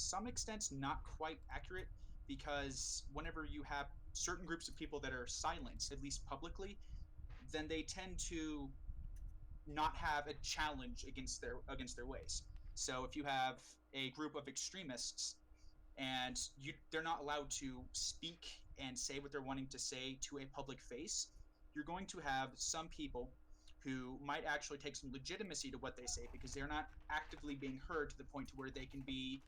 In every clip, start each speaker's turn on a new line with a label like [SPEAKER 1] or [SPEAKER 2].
[SPEAKER 1] some extent not quite accurate because whenever you have certain groups of people that are silenced, at least publicly, then they tend to not have a challenge against their ways. So if you have a group of extremists and they're not allowed to speak and say what they're wanting to say to a public face, you're going to have some people who might actually take some legitimacy to what they say because they're not actively being heard to the point to where they can be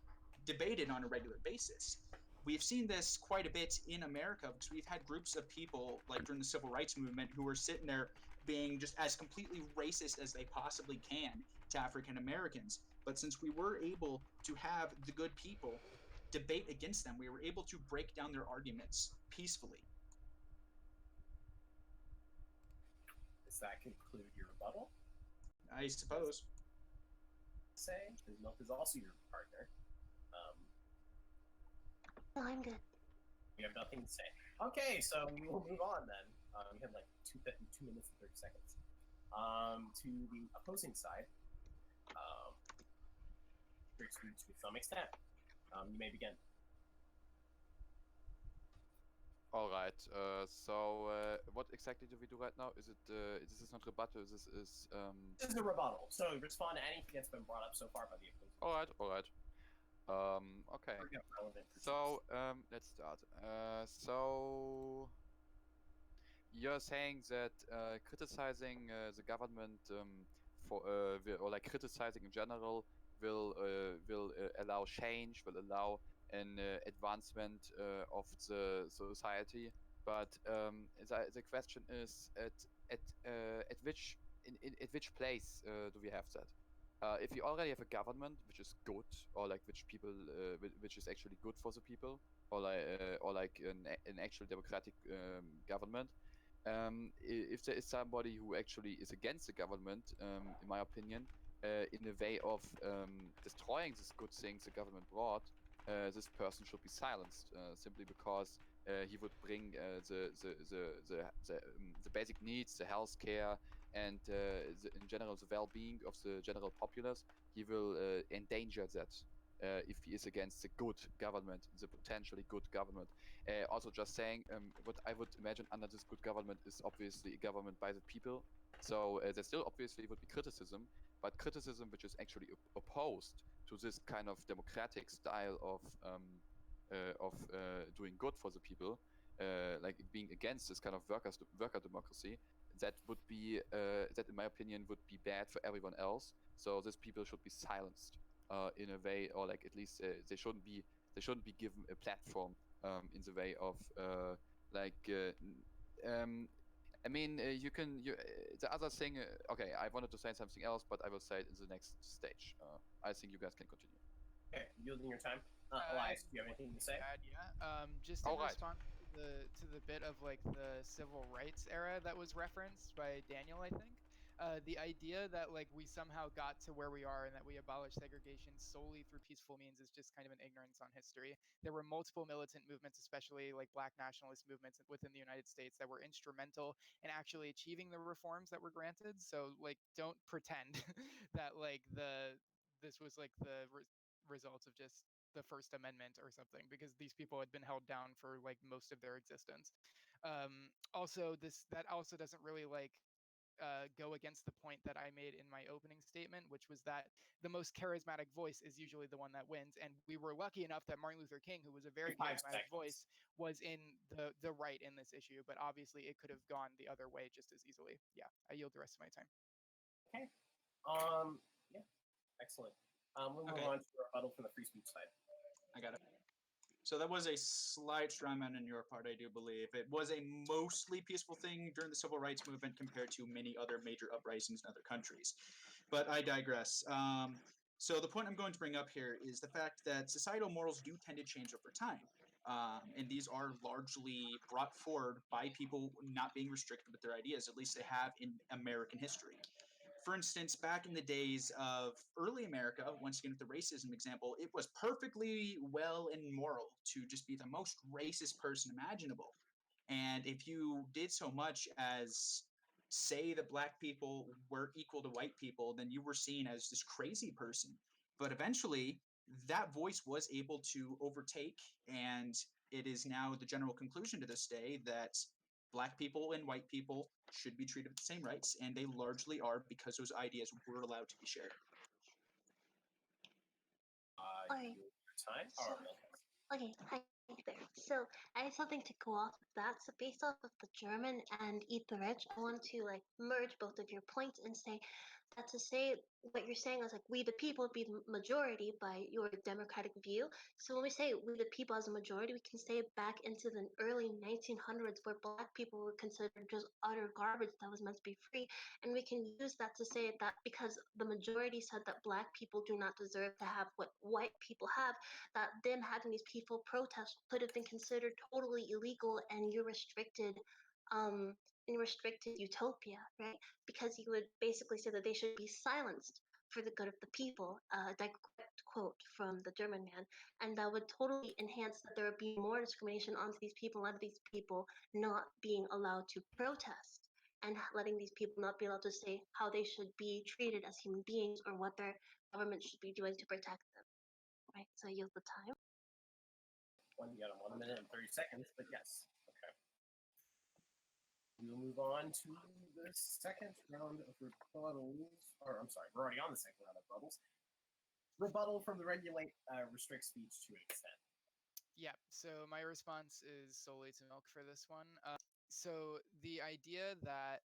[SPEAKER 1] debated on a regular basis. We've seen this quite a bit in America because we've had groups of people like during the civil rights movement who were sitting there being just as completely racist as they possibly can to African Americans. But since we were able to have the good people debate against them, we were able to break down their arguments peacefully.
[SPEAKER 2] Does that conclude your rebuttal?
[SPEAKER 1] I suppose.
[SPEAKER 2] Say, because Milk is also your partner.
[SPEAKER 3] No, I'm good.
[SPEAKER 2] You have nothing to say. Okay, so we will move on then. We have like 2 minutes and 30 seconds. To the opposing side, free speech to some extent. You may begin.
[SPEAKER 4] All right. So what exactly do we do right now? Is it this is not rebuttal? This is
[SPEAKER 2] This is a rebuttal. So respond to anything that's been brought up so far by the opposing.
[SPEAKER 4] All right. All right. Okay. So let's start. So you're saying that criticizing the government or like criticizing in general will allow change, will allow an advancement of the society. But the question is at which place do we have that? If you already have a government which is good, or like which is actually good for the people, or like an actual democratic government, if there is somebody who actually is against the government, in my opinion, in a way of destroying these good things the government brought, this person should be silenced simply because he would bring the basic needs, the health care, and in general the well-being of the general populace. He will endanger that if he is against the good government, the potentially good government. Also, just saying, what I would imagine under this good government is obviously a government by the people. So there still obviously would be criticism, but criticism which is actually opposed to this kind of democratic style of doing good for the people, like being against this kind of worker democracy. That would be that, in my opinion, would be bad for everyone else. So these people should be silenced in a way, or like at least they shouldn't be given a platform in the way of I mean, the other thing. Okay, I wanted to say something else, but I will say it in the next stage. I think you guys can continue.
[SPEAKER 2] Okay, yielding your time. Elias, do you have anything to say?
[SPEAKER 5] Just in response to the bit of like the civil rights era that was referenced by Daniel, I think the idea that like we somehow got to where we are and that we abolished segregation solely through peaceful means is just kind of an ignorance on history. There were multiple militant movements, especially like Black nationalist movements within the United States, that were instrumental in actually achieving the reforms that were granted. So like, don't pretend that like this was like the results of just the First Amendment or something, because these people had been held down for like most of their existence. Also, that also doesn't really like go against the point that I made in my opening statement, which was that the most charismatic voice is usually the one that wins. And we were lucky enough that Martin Luther King, who was a very charismatic voice, was in the right in this issue. But obviously, it could have gone the other way just as easily. Yeah, I yield the rest of my time.
[SPEAKER 2] Okay. Yeah. Excellent. We'll move on to the rebuttal from the free speech side.
[SPEAKER 1] I got it. So that was a slight strawman on your part, I do believe. It was a mostly peaceful thing during the civil rights movement compared to many other major uprisings in other countries. But I digress. So the point I'm going to bring up here is the fact that societal morals do tend to change over time. And these are largely brought forward by people not being restricted with their ideas, at least they have in American history. For instance, back in the days of early America, once again with the racism example, it was perfectly well and moral to just be the most racist person imaginable. And if you did so much as say that black people were equal to white people, then you were seen as this crazy person. But eventually, that voice was able to overtake, and it is now the general conclusion to this day that black people and white people should be treated with the same rights, and they largely are because those ideas were allowed to be shared.
[SPEAKER 3] Okay.
[SPEAKER 2] Your time.
[SPEAKER 3] So, okay, hi there. So I have something to go off of that. So based off of the German and Eat the Rich, I want to like merge both of your points and say that to say what you're saying is like we the people be the majority by your democratic view. So when we say we the people as a majority, we can say back into the early 1900s where black people were considered just utter garbage that was meant to be free, and we can use that to say that because the majority said that black people do not deserve to have what white people have, that them having these peaceful protests could have been considered totally illegal and you're restricted um in restricted utopia, right? Because you would basically say that they should be silenced for the good of the people, direct quote from the German man, and that would totally enhance that there would be more discrimination onto these people, and these people not being allowed to protest, and letting these people not be allowed to say how they should be treated as human beings or what their government should be doing to protect them. Right, so I yield the time.
[SPEAKER 2] You got 1 minute and 30 seconds, but yes. Okay. We will move on to the second round of rebuttals. Or, I'm sorry, we're already on the second round of rebuttals. Rebuttal from the regulate restrict speech to an extent.
[SPEAKER 5] Yeah, so my response is solely to Milk for this one. So the idea that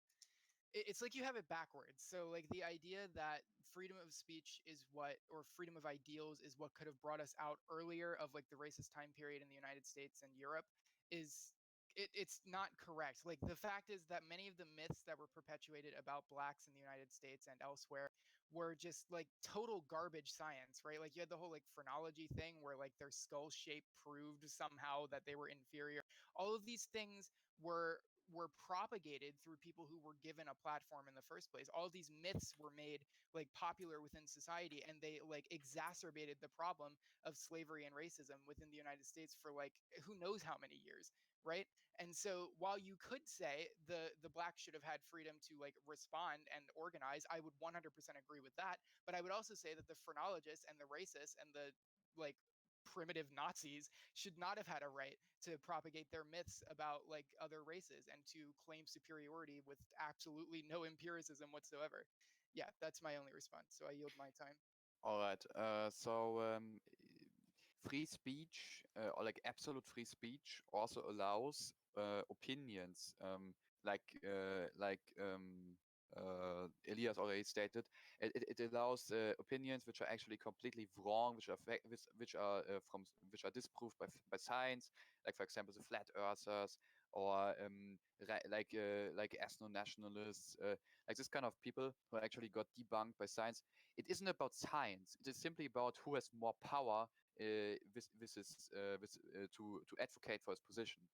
[SPEAKER 5] it's like you have it backwards. So like the idea that freedom of speech is what, or freedom of ideals is what could have brought us out earlier of like the racist time period in the United States and Europe is it's not correct. Like the fact is that many of the myths that were perpetuated about blacks in the United States and elsewhere were just like total garbage science, right? Like you had the whole like phrenology thing where like their skull shape proved somehow that they were inferior. All of these things were propagated through people who were given a platform in the first place. All of these myths were made like popular within society, and they like exacerbated the problem of slavery and racism within the United States for like who knows how many years, right? And so while you could say the blacks should have had freedom to like respond and organize, I would 100% agree with that. But I would also say that the phrenologists and the racists and the like primitive Nazis should not have had a right to propagate their myths about like other races and to claim superiority with absolutely no empiricism whatsoever. Yeah, that's my only response. So I yield my time.
[SPEAKER 4] All right. Free speech, or like absolute free speech, also allows opinions, Elias already stated. It allows opinions which are actually completely wrong, which are disproved by science, like for example the flat earthers, or like ethno-nationalists, like this kind of people who actually got debunked by science. It isn't about science. It is simply about who has more power to advocate for his position.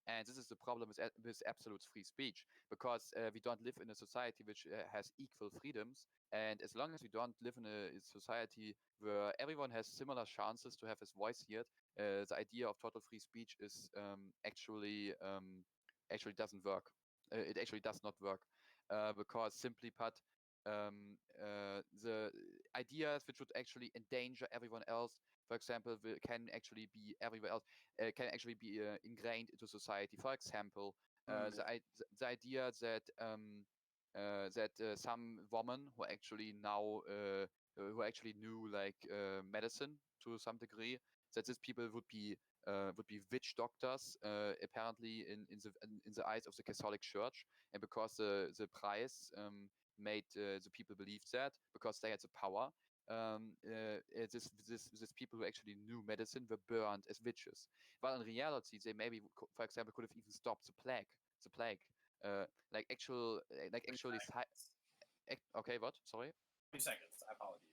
[SPEAKER 4] And this is the problem with absolute free speech, because we don't live in a society which has equal freedoms. And as long as we don't live in a society where everyone has similar chances to have his voice heard, the idea of total free speech is actually doesn't work. It actually does not work, because simply put, the ideas which would actually endanger everyone else, for example, can actually be everywhere else, can actually be ingrained into society. For example, the idea that some women who actually now who actually knew like medicine to some degree, that these people would be witch doctors, apparently in the eyes of the Catholic Church, and because the price made the people believe that, because they had the power. These people who actually knew medicine were burned as witches. But in reality, they maybe, for example, could have even stopped the plague. Okay, what? Sorry.
[SPEAKER 2] 2 seconds. Apologies.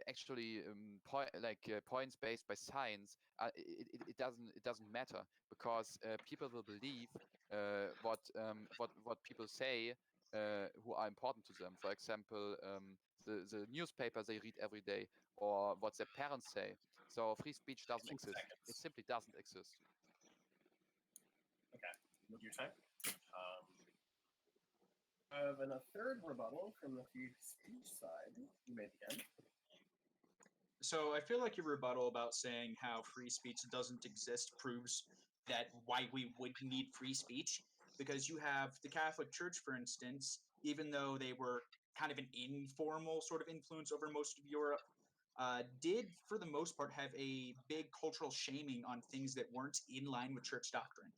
[SPEAKER 4] Actually, points based by science, it doesn't matter, because people will believe what people say, who are important to them. For example, the newspaper they read every day, or what their parents say. So free speech doesn't exist.
[SPEAKER 2] Seconds.
[SPEAKER 4] It simply doesn't exist.
[SPEAKER 2] Okay, with your time. And a third rebuttal from the free speech side. You may begin.
[SPEAKER 1] So I feel like your rebuttal about saying how free speech doesn't exist proves that why we would need free speech, because you have the Catholic Church, for instance, even though they were kind of an informal sort of influence over most of Europe, did for the most part have a big cultural shaming on things that weren't in line with church doctrine.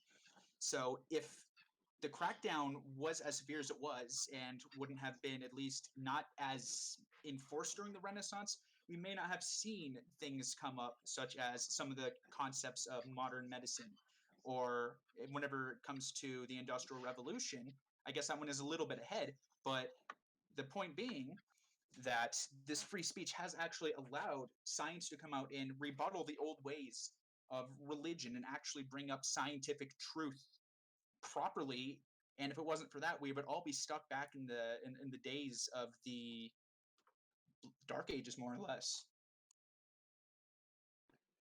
[SPEAKER 1] So if the crackdown was as severe as it was and wouldn't have been at least not as enforced during the Renaissance, we may not have seen things come up such as some of the concepts of modern medicine, or whenever it comes to the Industrial Revolution. I guess that one is a little bit ahead, but the point being that this free speech has actually allowed science to come out and rebuttal the old ways of religion and actually bring up scientific truth properly. And if it wasn't for that, we would all be stuck back in the days of the Dark Ages, more or less.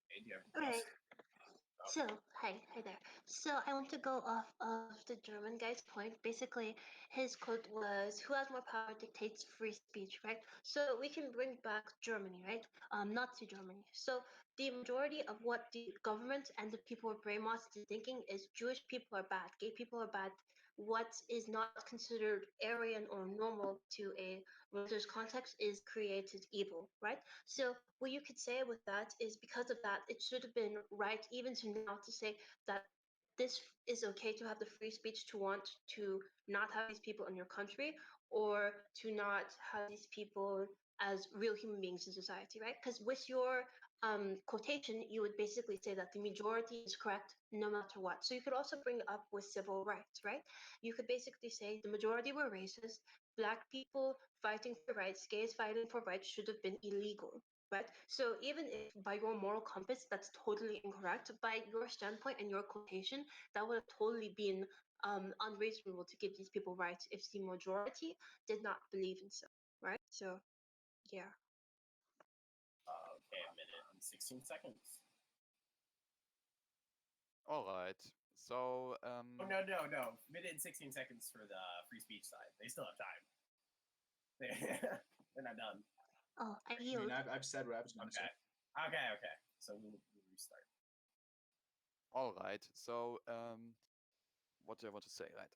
[SPEAKER 2] Hey, do you have
[SPEAKER 3] Okay.
[SPEAKER 2] thoughts?
[SPEAKER 3] So, hi there. So, I want to go off of the German guy's point. Basically, his quote was, "Who has more power dictates free speech," right? So, we can bring back Germany, right? Nazi Germany. So, the majority of what the government and the people were brainwashed into thinking is Jewish people are bad, gay people are bad. What is not considered Aryan or normal to a religious context is created evil, right? So what you could say with that is because of that, it should have been right even to now to say that this is okay to have the free speech to want to not have these people in your country or to not have these people as real human beings in society, right? Because with your quotation, you would basically say that the majority is correct no matter what. So you could also bring it up with civil rights, right? You could basically say the majority were racist, black people fighting for rights, gays fighting for rights should have been illegal, right? So even if by your moral compass that's totally incorrect, by your standpoint and your quotation, that would have totally been unreasonable to give these people rights if the majority did not believe in so, right? So, yeah.
[SPEAKER 2] Okay, a minute and 16 seconds.
[SPEAKER 4] All right. So
[SPEAKER 2] Oh, no. Minute and 16 seconds for the free speech side. They still have time. They're not done.
[SPEAKER 3] Oh, I
[SPEAKER 1] I
[SPEAKER 3] yield.
[SPEAKER 1] mean, I've said what I was going to say.
[SPEAKER 2] Okay. So we'll restart.
[SPEAKER 4] all right. So what do I want to say? Right.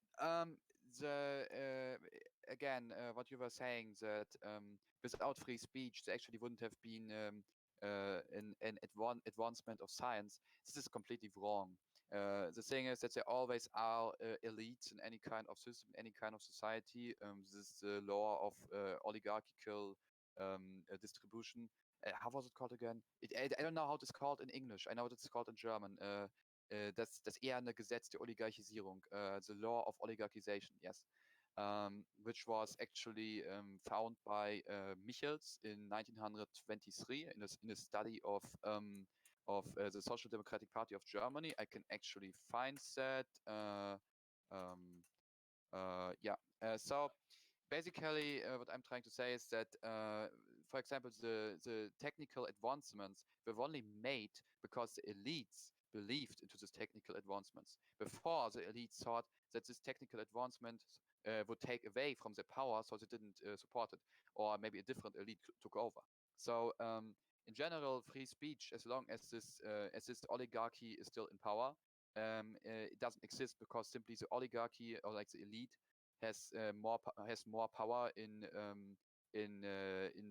[SPEAKER 4] Again, what you were saying that without free speech, there actually wouldn't have been an advancement of science. This is completely wrong. The thing is that there always are elites in any kind of system, any kind of society. This is the law of oligarchical distribution. How was it called again? I don't know how it's called in English. I know what it's called in German. Das eherne Gesetz der Oligarchisierung, the law of oligarchization, yes, which was actually found by Michels in 1923 in a study of the Social Democratic Party of Germany. I can actually find that. Yeah. So basically, what I'm trying to say is that, for example, the technical advancements were only made because the elites believed into these technical advancements. Before, the elites thought that this technical advancement would take away from their power, so they didn't support it, or maybe a different elite took over. So, in general, free speech, as long as this oligarchy is still in power, it doesn't exist because simply the oligarchy or like the elite has more power in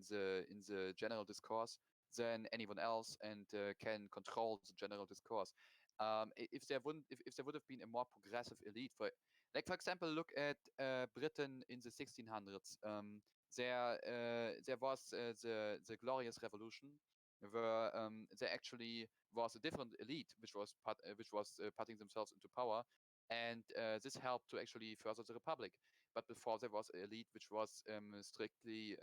[SPEAKER 4] the general discourse than anyone else, and can control the general discourse. If there would have been a more progressive elite, for example, look at Britain in the 1600s. There was the Glorious Revolution, where there actually was a different elite which was putting themselves into power, and this helped to actually further the republic. But before, there was an elite which was strictly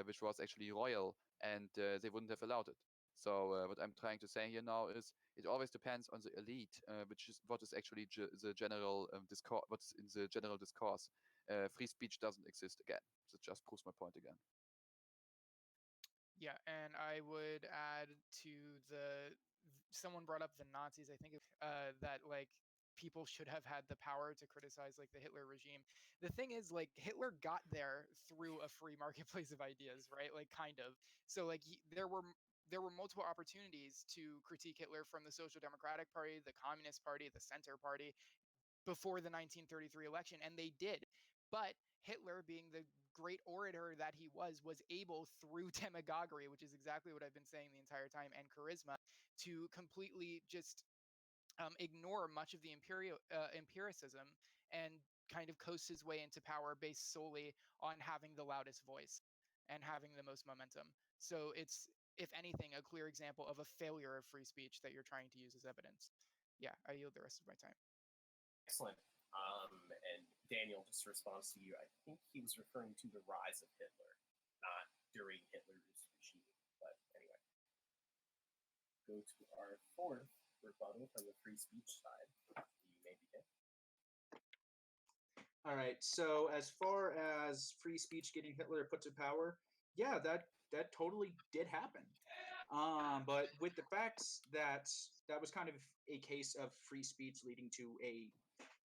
[SPEAKER 4] which was actually royal, and they wouldn't have allowed it. So what I'm trying to say here now is it always depends on the elite, which is what is actually the general discourse. What's in the general discourse. Free speech doesn't exist again. That just proves my point again.
[SPEAKER 5] Yeah, and I would add to someone brought up the Nazis. I think that like people should have had the power to criticize like the Hitler regime. The thing is, like, Hitler got there through a free marketplace of ideas, right? Like, kind of. So like there were multiple opportunities to critique Hitler from the Social Democratic Party, the Communist Party, the Center Party before the 1933 election, and they did. But Hitler, being the great orator that he was able, through demagoguery, which is exactly what I've been saying the entire time, and charisma, to completely just ignore much of the empiricism and kind of coast his way into power based solely on having the loudest voice and having the most momentum. So it's, if anything, a clear example of a failure of free speech that you're trying to use as evidence. Yeah, I yield the rest of my time.
[SPEAKER 2] Excellent. And Daniel, just responds to you, I think he was referring to the rise of Hitler, not during Hitler's regime. But anyway, go to our fourth rebuttal from the free speech side. You may begin.
[SPEAKER 1] All right. So as far as free speech getting Hitler put to power, yeah, that totally did happen. But with the facts that that was kind of a case of free speech leading to a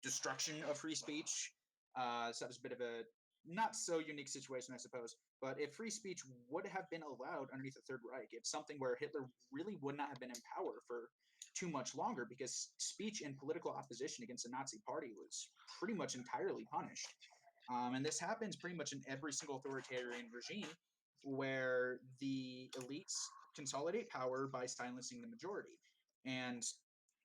[SPEAKER 1] destruction of free speech. So that was a bit of a not so unique situation, I suppose. But if free speech would have been allowed underneath the Third Reich, it's something where Hitler really would not have been in power for too much longer, because speech and political opposition against the Nazi Party was pretty much entirely punished. And this happens pretty much in every single authoritarian regime where the elites consolidate power by silencing the majority. And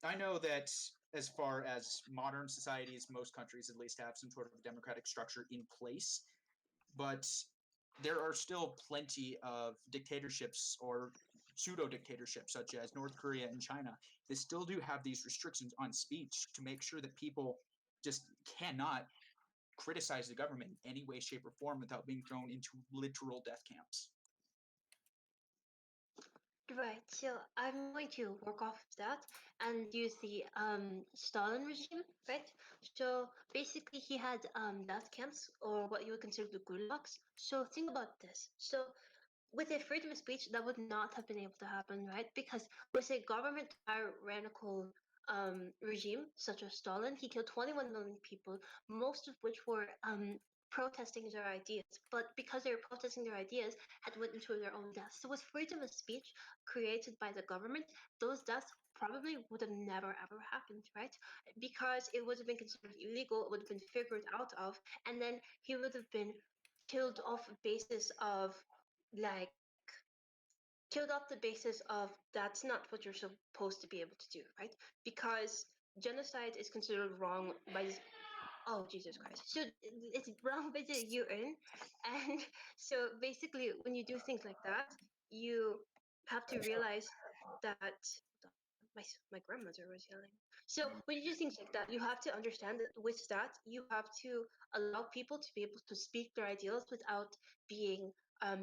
[SPEAKER 1] I know that as far as modern societies, most countries at least have some sort of democratic structure in place, but there are still plenty of dictatorships or pseudo dictatorships, such as North Korea and China, that still do have these restrictions on speech to make sure that people just cannot criticize the government in any way, shape, or form without being thrown into literal death camps.
[SPEAKER 3] Right, so I'm going to work off of that and use the Stalin regime, right? So basically, he had death camps, or what you would consider the gulags. So think about this. So with a freedom of speech, that would not have been able to happen, right? Because with a government tyrannical regime such as Stalin, he killed 21 million people, most of which were protesting their ideas. But because they were protesting their ideas, had went into their own deaths. So with freedom of speech created by the government, those deaths probably would have never ever happened, right? Because it would have been considered illegal, it would have been figured out of, and then he would have been killed off basis of like killed off the basis of that's not what you're supposed to be able to do, right? Because genocide is considered wrong by oh Jesus Christ. So it's wrong by the UN, and so basically when you do things like that, you have to realize that my grandmother was yelling. So when you do things like that, you have to understand that with that, you have to allow people to be able to speak their ideals without being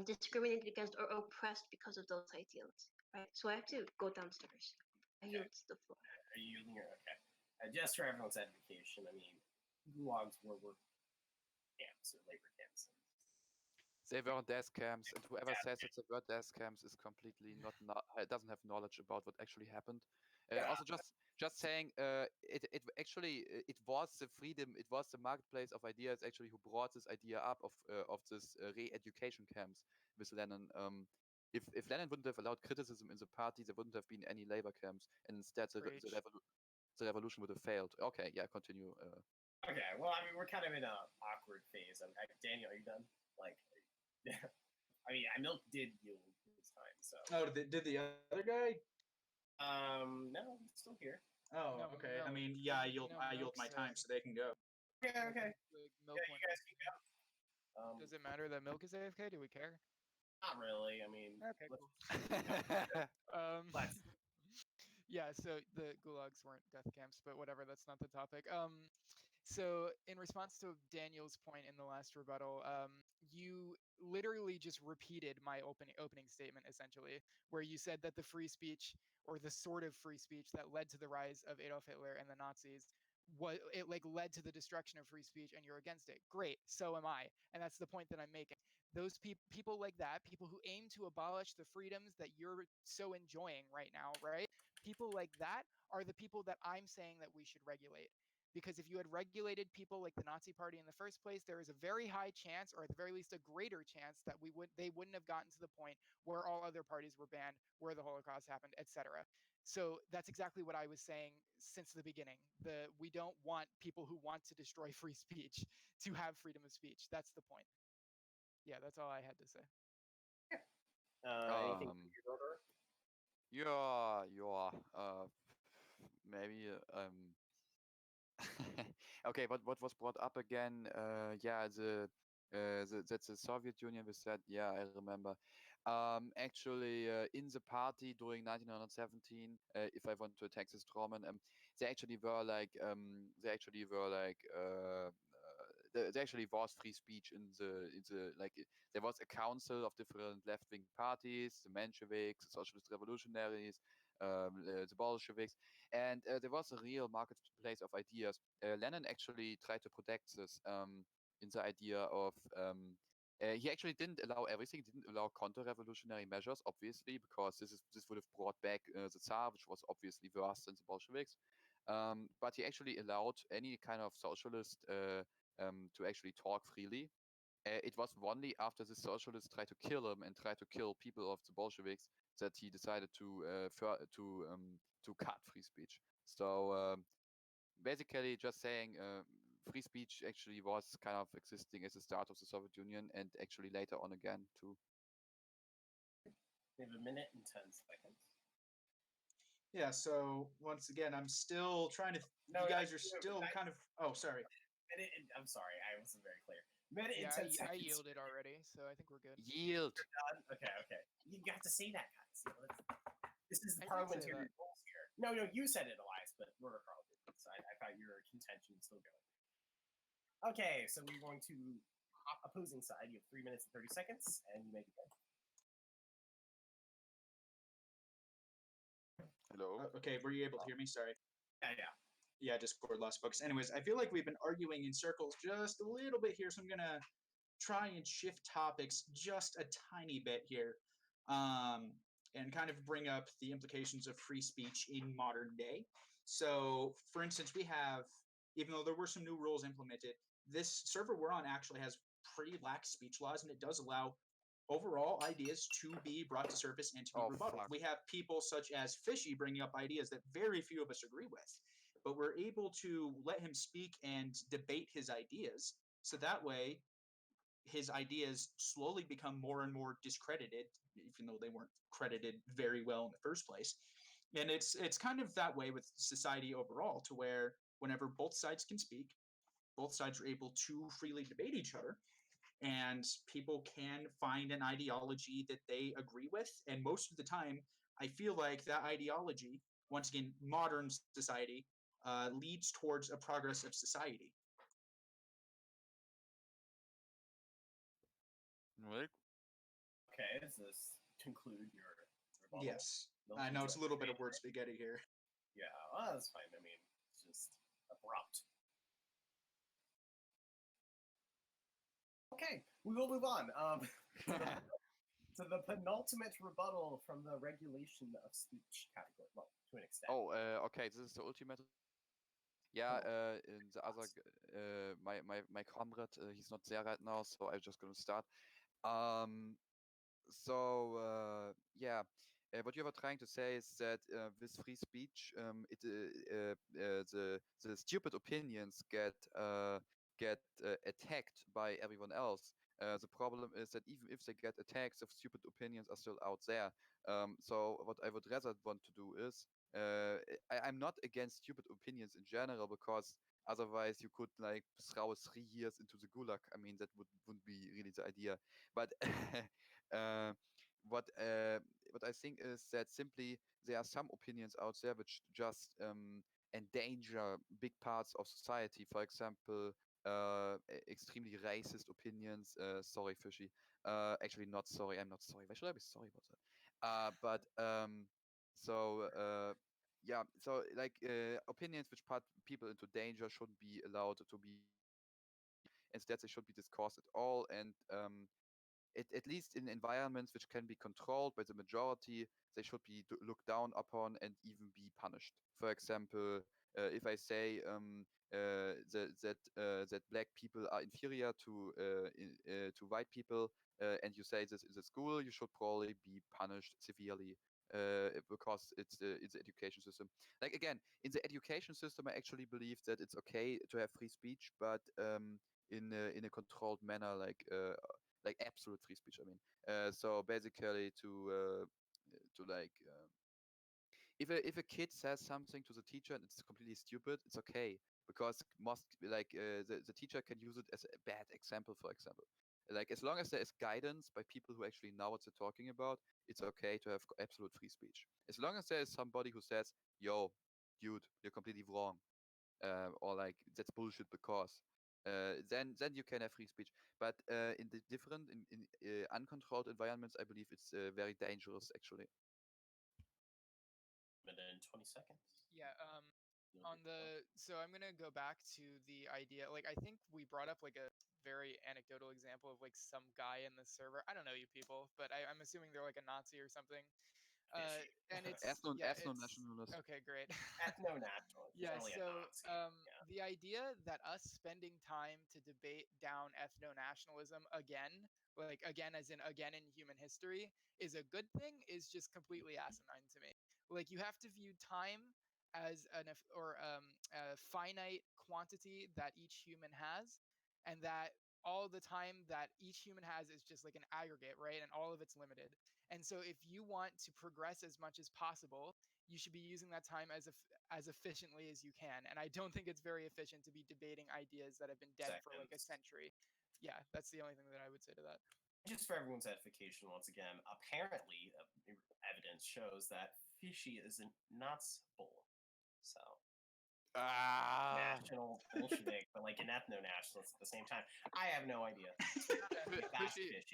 [SPEAKER 3] discriminated against or oppressed because of those ideals, right? So I have to go downstairs. I yield the floor.
[SPEAKER 2] Are you using your okay? Just for everyone's edification, I mean, gulags were work camps or labor camps.
[SPEAKER 4] They were death camps, and whoever says that they were death camps is completely not doesn't have knowledge about what actually happened. Also, just saying, it actually it was the freedom, it was the marketplace of ideas actually who brought this idea up of this re-education camps with Lenin. If Lenin wouldn't have allowed criticism in the party, there wouldn't have been any labor camps, and instead the revolution would have failed. Okay, yeah, continue.
[SPEAKER 2] Okay, well, I mean, we're kind of in an awkward phase. Daniel, are you done? Like, I mean, Milk did yield this time, so.
[SPEAKER 1] Oh, did the other guy?
[SPEAKER 2] No, he's still here.
[SPEAKER 1] Oh,
[SPEAKER 5] No,
[SPEAKER 1] okay.
[SPEAKER 5] no.
[SPEAKER 1] I mean, yeah, I yield
[SPEAKER 5] Milk's,
[SPEAKER 1] my time so they can go.
[SPEAKER 2] Okay.
[SPEAKER 5] The
[SPEAKER 2] Yeah,
[SPEAKER 5] milk
[SPEAKER 2] you
[SPEAKER 5] one.
[SPEAKER 2] guys can go.
[SPEAKER 5] Does it matter that Milk is AFK? Do we care?
[SPEAKER 2] Not really. I mean,
[SPEAKER 5] Okay,
[SPEAKER 2] let's-
[SPEAKER 5] Let's. Yeah, so the gulags weren't death camps, but whatever, that's not the topic. So in response to Daniel's point in the last rebuttal, you literally just repeated my opening statement, essentially, where you said that the free speech, or the sort of free speech that led to the rise of Adolf Hitler and the Nazis, it like led to the destruction of free speech, and you're against it. Great, so am I, and that's the point that I'm making. Those people like that, people who aim to abolish the freedoms that you're so enjoying right now, right? people like that are the people that I'm saying that we should regulate. Because if you had regulated people like the Nazi Party in the first place, there is a very high chance, or at the very least a greater chance, that they wouldn't have gotten to the point where all other parties were banned, where the Holocaust happened, etc. So that's exactly what I was saying since the beginning. We don't want people who want to destroy free speech to have freedom of speech. That's the point. Yeah, that's all I had to say.
[SPEAKER 2] Anything from your order?
[SPEAKER 4] Maybe okay, what was brought up again? Yeah, that's the Soviet Union. We said, yeah, I remember. Actually, in the party during 1917, if I want to attack this Strawman, they actually were like, there actually was free speech in the like there was a council of different left-wing parties, the Mensheviks, the Socialist Revolutionaries, the Bolsheviks, and there was a real marketplace of ideas. Lenin actually tried to protect this in the idea of he actually didn't allow everything, didn't allow counter-revolutionary measures, obviously, because this would have brought back the Tsar, which was obviously worse than the Bolsheviks. But he actually allowed any kind of socialist to actually talk freely. It was only after the socialists tried to kill him and tried to kill people of the Bolsheviks that he decided to cut free speech. So basically, just saying, free speech actually was kind of existing as the start of the Soviet Union, and actually later on again too.
[SPEAKER 2] We have 1 minute and 10 seconds.
[SPEAKER 1] Yeah, so once again, I'm still trying to. You guys are still kind of. Oh, sorry.
[SPEAKER 2] I'm sorry, I wasn't very clear. Minute
[SPEAKER 5] Yeah,
[SPEAKER 2] and 10 seconds.
[SPEAKER 5] I yielded already, so I think we're good.
[SPEAKER 4] Yield.
[SPEAKER 2] Okay. You got to say that, guys. This is
[SPEAKER 5] I did say
[SPEAKER 2] parliamentary
[SPEAKER 5] that.
[SPEAKER 2] rules here. No, you said it, Elias, but Rotor Carl didn't. So I thought your contention was still going. Okay, so we're going to opposing side. You have 3 minutes and 30 seconds, and you may begin.
[SPEAKER 4] Hello.
[SPEAKER 1] Okay, were you able to hear me? Sorry.
[SPEAKER 2] Yeah.
[SPEAKER 1] Yeah, Discord lost focus. Anyways, I feel like we've been arguing in circles just a little bit here, so I'm gonna try and shift topics just a tiny bit here, and kind of bring up the implications of free speech in modern day. So, for instance, we have, even though there were some new rules implemented, this server we're on actually has pretty lax speech laws, and it does allow overall ideas to be brought to surface and to be rebutted.
[SPEAKER 4] Fuck.
[SPEAKER 1] We have people such as Fishy bringing up ideas that very few of us agree with, but we're able to let him speak and debate his ideas, so that way his ideas slowly become more and more discredited, even though they weren't credited very well in the first place. And it's kind of that way with society overall, to where whenever both sides can speak, both sides are able to freely debate each other, and people can find an ideology that they agree with. And most of the time, I feel like that ideology, once again, modern society, leads towards a progress of society.
[SPEAKER 4] Right.
[SPEAKER 2] Okay, does this conclude your rebuttal?
[SPEAKER 1] Yes. I know it's a little bit of word spaghetti here.
[SPEAKER 2] Yeah, well, that's fine. I mean, it's just abrupt. Okay, we will move on. To the penultimate rebuttal from the regulation of speech category. Well, to an extent.
[SPEAKER 4] Oh, okay. This is the ultimate. Yeah, in the other, my comrade, he's not there right now, so I'm just gonna start. Yeah, what you were trying to say is that with free speech, the stupid opinions get attacked by everyone else. The problem is that even if they get attacked, the stupid opinions are still out there. So what I would rather want to do is, I'm not against stupid opinions in general, because otherwise you could like throw 3 years into the gulag. I mean, that wouldn't be really the idea. But what I think is that simply there are some opinions out there which just endanger big parts of society. For example, extremely racist opinions. Sorry, Fishy. Actually, not sorry. I'm not sorry. Why should I be sorry about that? Yeah. So like opinions which put people into danger shouldn't be allowed to be. Instead, they should be discussed at all, and at least in environments which can be controlled by the majority, they should be looked down upon and even be punished. For example, if I say that black people are inferior to white people, and you say this in the school, you should probably be punished severely because it's the education system. Like again, in the education system, I actually believe that it's okay to have free speech, but in a controlled manner, like absolute free speech. I mean, so basically to like. If a kid says something to the teacher and it's completely stupid, it's okay because the teacher can use it as a bad example, for example. Like as long as there is guidance by people who actually know what they're talking about, it's okay to have absolute free speech. As long as there is somebody who says, "Yo, dude, you're completely wrong," or like that's bullshit because. Then you can have free speech, but in the different in uncontrolled environments, I believe it's very dangerous actually.
[SPEAKER 2] Minute and 20 seconds.
[SPEAKER 5] Yeah. So I'm gonna go back to the idea. Like, I think we brought up like a very anecdotal example of like some guy in the server. I don't know you people, but I'm assuming they're like a Nazi or something. And it's
[SPEAKER 4] Ethno-nationalist.
[SPEAKER 5] okay, great.
[SPEAKER 2] Ethno-nationalist.
[SPEAKER 5] Yeah.
[SPEAKER 2] Only a
[SPEAKER 5] So
[SPEAKER 2] Nazi.
[SPEAKER 5] the idea that us spending time to debate down ethno-nationalism again, like again as in again in human history, is a good thing is just completely asinine to me. Like you have to view time as a finite quantity that each human has, and that all the time that each human has is just like an aggregate, right? And all of it's limited. And so if you want to progress as much as possible, you should be using that time as efficiently as you can. And I don't think it's very efficient to be debating ideas that have been dead for like a century. Yeah, that's the only thing that I would say to that.
[SPEAKER 2] Just for everyone's edification, once again, apparently evidence shows that fishy is a nuts bull. So national Bolshevik, but like an ethno-nationalist at the same time. I have no idea.
[SPEAKER 4] Fishy.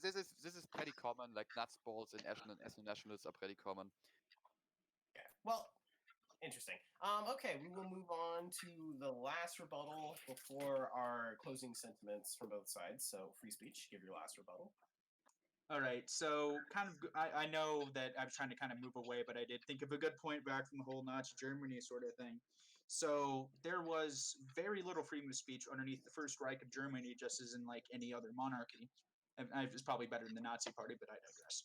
[SPEAKER 4] This is pretty common. Like nuts balls and ethno-nationalists are pretty common.
[SPEAKER 2] Okay. Well, interesting. Okay, we will move on to the last rebuttal before our closing sentiments from both sides. So, free speech, give your last rebuttal.
[SPEAKER 1] All right, so kind of, I know that I was trying to kind of move away, but I did think of a good point back from the whole Nazi Germany sort of thing. So there was very little freedom of speech underneath the First Reich of Germany, just as in like any other monarchy. It's probably better than the Nazi Party, but I digress.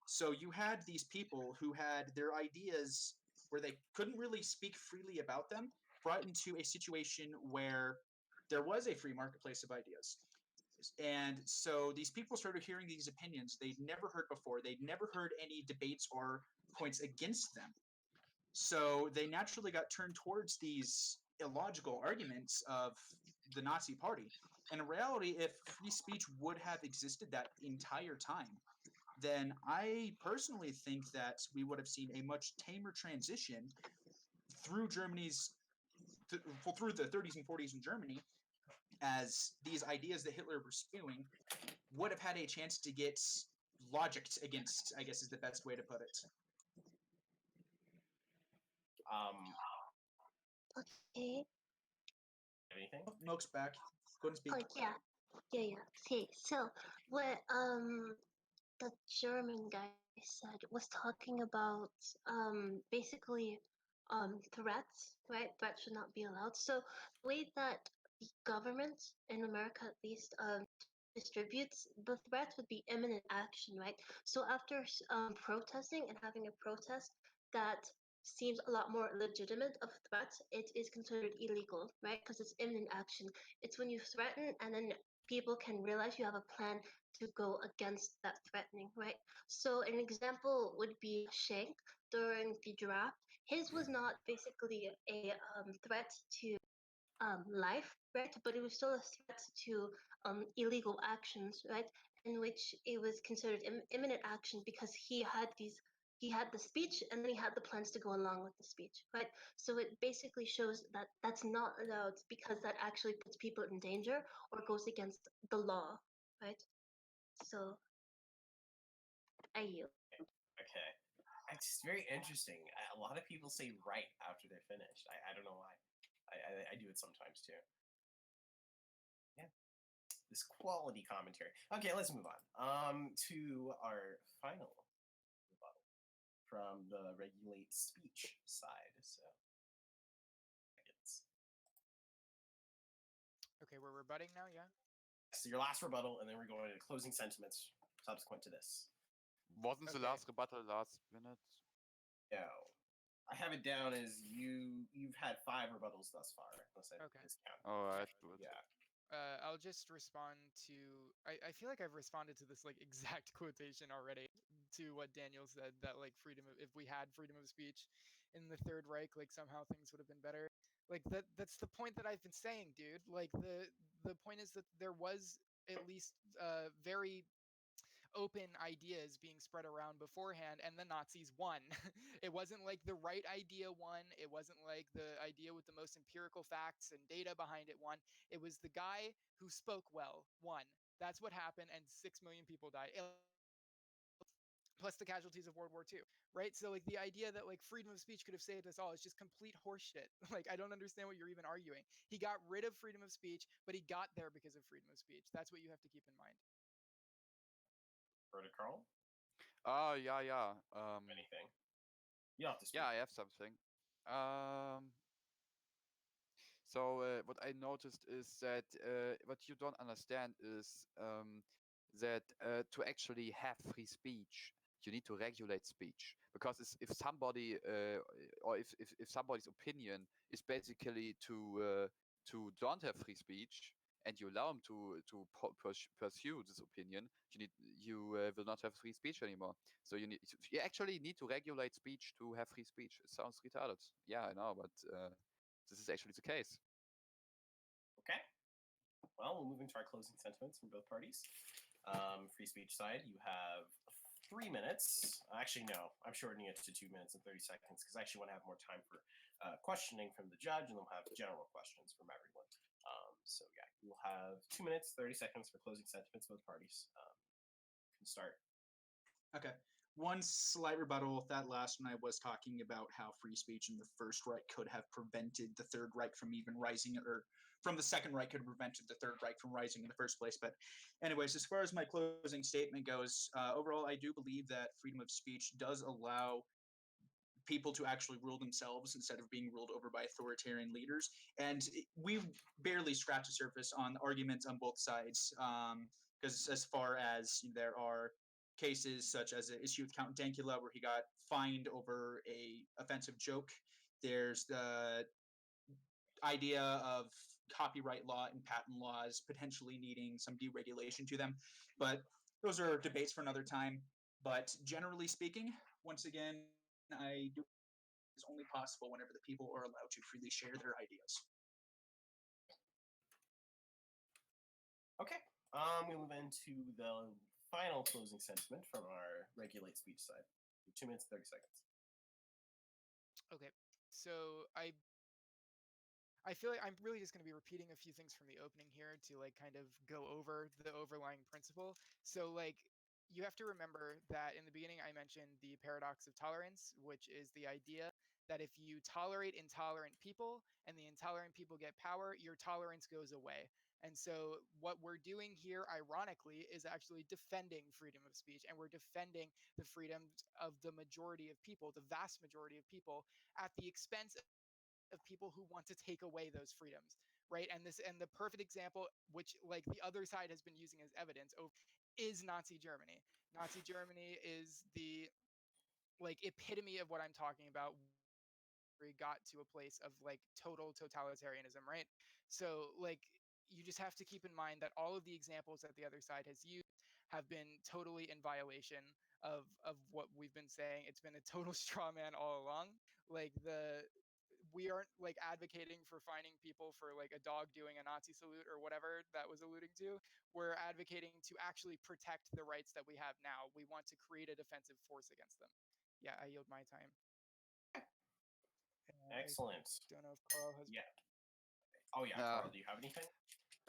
[SPEAKER 1] So you had these people who had their ideas where they couldn't really speak freely about them, brought into a situation where there was a free marketplace of ideas. And so these people started hearing these opinions they'd never heard before. They'd never heard any debates or points against them. So they naturally got turned towards these illogical arguments of the Nazi Party. And in reality, if free speech would have existed that entire time, then I personally think that we would have seen a much tamer transition through Germany's through the 30s and 40s in Germany, as these ideas that Hitler was spewing would have had a chance to get logicked against, I guess is the best way to put it.
[SPEAKER 3] Okay.
[SPEAKER 2] Anything?
[SPEAKER 1] Moke's back. Go and speak.
[SPEAKER 3] Oh yeah. Okay, so what the German guy said was talking about basically threats, right? Threats should not be allowed. So the way that the government in America at least distributes the threats would be imminent action, right? So after protesting and having a protest that seems a lot more legitimate of threats, it is considered illegal, right? Because it's imminent action. It's when you threaten and then people can realize you have a plan to go against that threatening, right? So an example would be Shank during the draft. His was not basically a threat to life, right? But it was still a threat to illegal actions, right? In which it was considered imminent action because he had the speech and then he had the plans to go along with the speech, right? So it basically shows that that's not allowed because that actually puts people in danger or goes against the law, right? So I yield.
[SPEAKER 2] Okay. It's very interesting. A lot of people say right after they're finished. I don't know why. I do it sometimes too. Yeah. this quality commentary. Okay, let's move on. To our final rebuttal from the regulate speech side. So,
[SPEAKER 5] Okay, we're rebutting now, yeah?
[SPEAKER 2] so your last rebuttal, and then we're going to closing sentiments subsequent to this.
[SPEAKER 4] Wasn't the
[SPEAKER 5] Okay.
[SPEAKER 4] last rebuttal last minute?
[SPEAKER 2] No, I have it down as you've had 5 rebuttals thus far, unless I
[SPEAKER 5] Okay.
[SPEAKER 2] discount.
[SPEAKER 4] Alright,
[SPEAKER 2] Yeah.
[SPEAKER 5] I'll just respond to. I feel like I've responded to this like exact quotation already to what Daniel said, that like if we had freedom of speech in the Third Reich, like somehow things would have been better. Like that's the point that I've been saying, dude. Like the point is that there was at least very open ideas being spread around beforehand, and the Nazis won. It wasn't like the right idea won. It wasn't like the idea with the most empirical facts and data behind it won. It was the guy who spoke well won. That's what happened, and 6 million people died. Plus the casualties of World War II, right? So like the idea that like freedom of speech could have saved us all is just complete horseshit. Like I don't understand what you're even arguing. He got rid of freedom of speech, but he got there because of freedom of speech. That's what you have to keep in mind.
[SPEAKER 2] Carl?
[SPEAKER 4] Yeah.
[SPEAKER 2] Anything? You don't have to speak.
[SPEAKER 4] Yeah, I have something. So what I noticed is that what you don't understand is that to actually have free speech, you need to regulate speech. Because if somebody or if somebody's opinion is basically to don't have free speech, and you allow them to pursue this opinion, you will not have free speech anymore. So you actually need to regulate speech to have free speech. It sounds retarded. Yeah, I know, but this is actually the case.
[SPEAKER 2] Okay. Well, we'll move into our closing sentiments from both parties. Free speech side, you have 3 minutes. Actually, no, I'm shortening it to 2 minutes and 30 seconds because I actually want to have more time for questioning from the judge, and then we'll have general questions from everyone. So yeah, you'll have 2 minutes, 30 seconds for closing sentiments, both parties. Can start.
[SPEAKER 1] Okay. One slight rebuttal. That last one, I was talking about how free speech in the First Reich could have prevented the Third Reich from even rising, or from the Second Reich could have prevented the Third Reich from rising in the first place. But anyways, as far as my closing statement goes, overall, I do believe that freedom of speech does allow people to actually rule themselves instead of being ruled over by authoritarian leaders. And we barely scratch the surface on arguments on both sides, because as far as there are cases such as the issue with Count Dankula, where he got fined over a offensive joke. There's the idea of copyright law and patent laws potentially needing some deregulation to them, but those are debates for another time. But generally speaking, once again, I do is only possible whenever the people are allowed to freely share their ideas.
[SPEAKER 2] Okay. We move into the final closing sentiment from our regulate speech side. 2 minutes, 30 seconds.
[SPEAKER 5] Okay, so I feel like I'm really just going to be repeating a few things from the opening here to like kind of go over the overlying principle. So like you have to remember that in the beginning I mentioned the paradox of tolerance, which is the idea that if you tolerate intolerant people and the intolerant people get power, your tolerance goes away. And so what we're doing here, ironically, is actually defending freedom of speech, and we're defending the freedoms of the majority of people, the vast majority of people, at the expense of people who want to take away those freedoms, right? And the perfect example, which like the other side has been using as evidence, is Nazi Germany. Nazi Germany is the like epitome of what I'm talking about. We got to a place of like total totalitarianism, right? So like you just have to keep in mind that all of the examples that the other side has used have been totally in violation of what we've been saying. It's been a total straw man all along. Like we aren't like advocating for fining people for like a dog doing a Nazi salute or whatever that was alluding to. We're advocating to actually protect the rights that we have now. We want to create a defensive force against them. Yeah, I yield my time.
[SPEAKER 2] Excellent.
[SPEAKER 5] I don't know if Carl has.
[SPEAKER 2] Yeah. Oh yeah, Carl, do you have anything?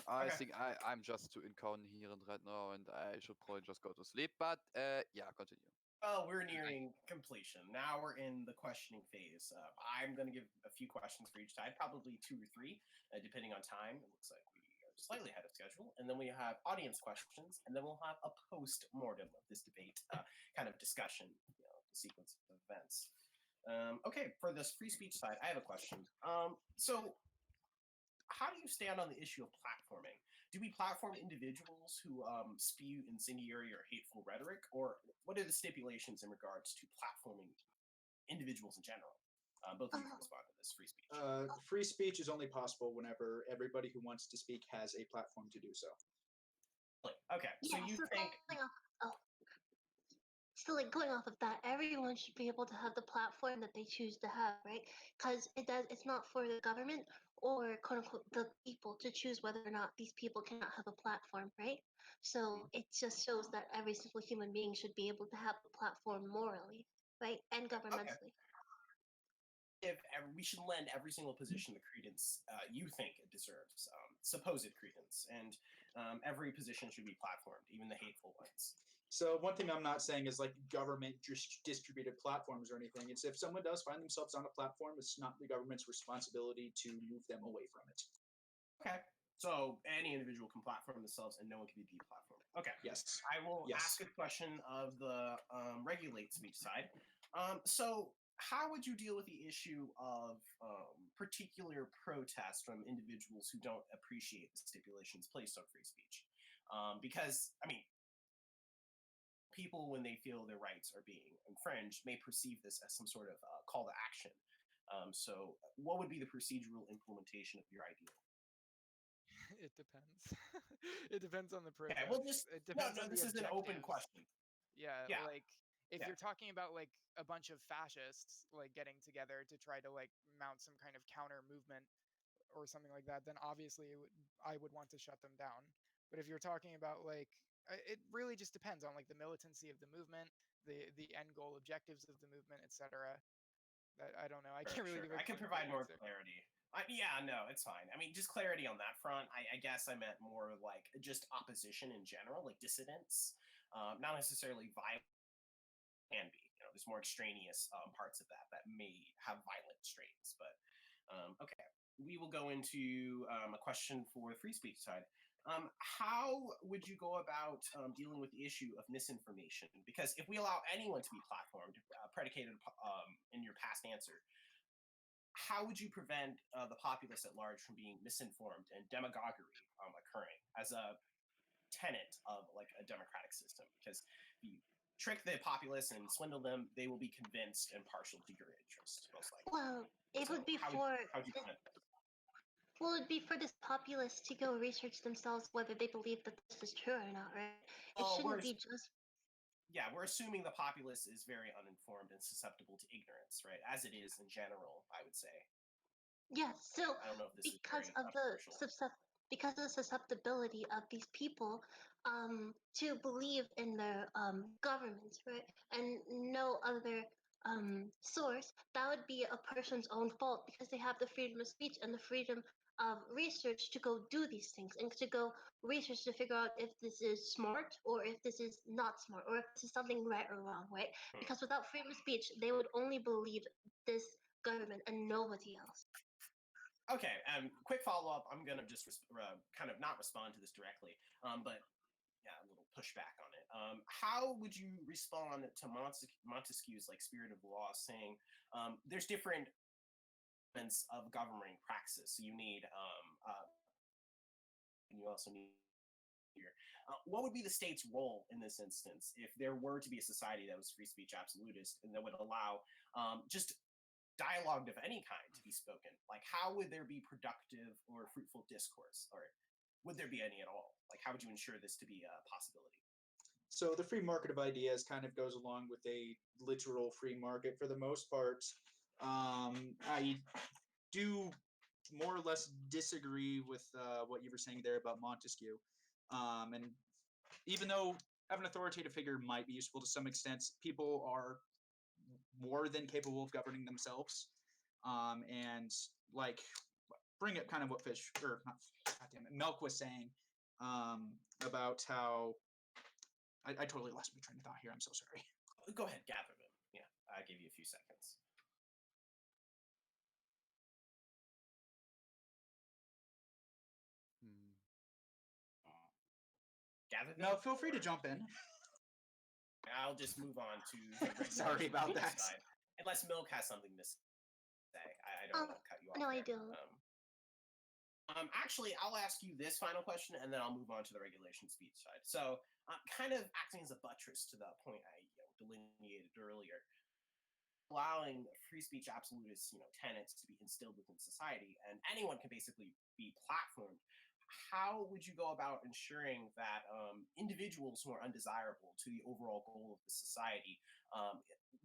[SPEAKER 4] I
[SPEAKER 2] Okay.
[SPEAKER 4] think I'm just too incoherent right now, and I should probably just go to sleep. But yeah, continue.
[SPEAKER 2] Well, we're nearing completion. Now we're in the questioning phase. I'm going to give a few questions for each side, probably 2 or 3, depending on time. It looks like we are slightly ahead of schedule, and then we have audience questions, and then we'll have a post-mortem of this debate, kind of discussion, the sequence of events. Okay, for this free speech side, I have a question. So, how do you stand on the issue of platforming? Do we platform individuals who spew incendiary or hateful rhetoric, or what are the stipulations in regards to platforming individuals in general? Both of you can respond to this free speech.
[SPEAKER 1] Free speech is only possible whenever everybody who wants to speak has a platform to do so.
[SPEAKER 2] Okay, so you think...
[SPEAKER 3] So, like, going off of that, everyone should be able to have the platform that they choose to have, right? Because it's not for the government or quote unquote the people to choose whether or not these people cannot have a platform, right? So it just shows that every single human being should be able to have a platform morally, right, and governmentally.
[SPEAKER 2] We should lend every single position the credence you think it deserves, supposed credence, and every position should be platformed, even the hateful ones.
[SPEAKER 1] So one thing I'm not saying is like government distributed platforms or anything. It's if someone does find themselves on a platform, it's not the government's responsibility to move them away from it.
[SPEAKER 2] Okay. So any individual can platform themselves and no one can be deplatformed. Okay.
[SPEAKER 1] Yes.
[SPEAKER 2] I will ask a question of the regulate speech side. So how would you deal with the issue of particular protests from individuals who don't appreciate the stipulations placed on free speech? Because, I mean, people, when they feel their rights are being infringed, may perceive this as some sort of call to action. So what would be the procedural implementation of your ideal?
[SPEAKER 5] It depends. It depends on the protest.
[SPEAKER 2] Okay, well,
[SPEAKER 5] it depends on
[SPEAKER 2] this is an open question.
[SPEAKER 5] Yeah, like if you're talking about like a bunch of fascists like getting together to try to like mount some kind of counter movement or something like that, then obviously I would want to shut them down. But if you're talking about like it really just depends on like the militancy of the movement, the end goal objectives of the movement, etc. I don't know. I can't really give
[SPEAKER 2] I can provide more clarity. Yeah, no, it's fine. I mean, just clarity on that front. I guess I meant more like just opposition in general, like dissidents, not necessarily violent. Can be, there's more extraneous parts of that may have violent strains. But okay, we will go into a question for the free speech side. How would you go about dealing with the issue of misinformation? Because if we allow anyone to be platformed, predicated in your past answer, how would you prevent the populace at large from being misinformed and demagoguery occurring as a tenet of like a democratic system? Because if you trick the populace and swindle them, they will be convinced and partial to your interest, most likely.
[SPEAKER 3] Well, it would be Well, it'd be for this populace to go research themselves whether they believe that this is true or not, right? It shouldn't be just...
[SPEAKER 2] Yeah, we're assuming the populace is very uninformed and susceptible to ignorance, right? As it is in general, I would say.
[SPEAKER 3] Yeah, so
[SPEAKER 2] I don't know if this
[SPEAKER 3] because of the susceptibility of these people to believe in their governments, right? And no other source, that would be a person's own fault because they have the freedom of speech and the freedom of research to go do these things and to go research to figure out if this is smart or if this is not smart or if this is something right or wrong, right? Because without freedom of speech, they would only believe this government and nobody else.
[SPEAKER 2] Okay, quick follow-up. I'm going to just kind of not respond to this directly, but yeah, a little pushback on it. How would you respond to Montesquieu's like spirit of law saying there's different elements of governing praxis? You need, and you also need here. What would be the state's role in this instance if there were to be a society that was free speech absolutist and that would allow just dialogue of any kind to be spoken? Like, how would there be productive or fruitful discourse, or would there be any at all? Like, how would you ensure this to be a possibility?
[SPEAKER 1] So the free market of ideas kind of goes along with a literal free market for the most part. I do more or less disagree with what you were saying there about Montesquieu. And even though having an authoritative figure might be useful to some extent, people are more than capable of governing themselves. And like, bring up kind of what Melk was saying about how I totally lost my train of thought here. I'm so sorry.
[SPEAKER 2] Go ahead, gather them. Yeah, I gave you a few seconds. gather them?
[SPEAKER 1] No, feel free to jump in.
[SPEAKER 2] I'll just move on to the
[SPEAKER 1] Sorry about
[SPEAKER 2] regulation
[SPEAKER 1] that.
[SPEAKER 2] side. Unless Milk has something to say. I don't want to cut you off.
[SPEAKER 3] No, I
[SPEAKER 2] there.
[SPEAKER 3] don't.
[SPEAKER 2] Actually, I'll ask you this final question, and then I'll move on to the regulation speech side. So, kind of acting as a buttress to the point I delineated earlier, allowing free speech absolutist tenets to be instilled within society, and anyone can basically be platformed. How would you go about ensuring that individuals who are undesirable to the overall goal of the society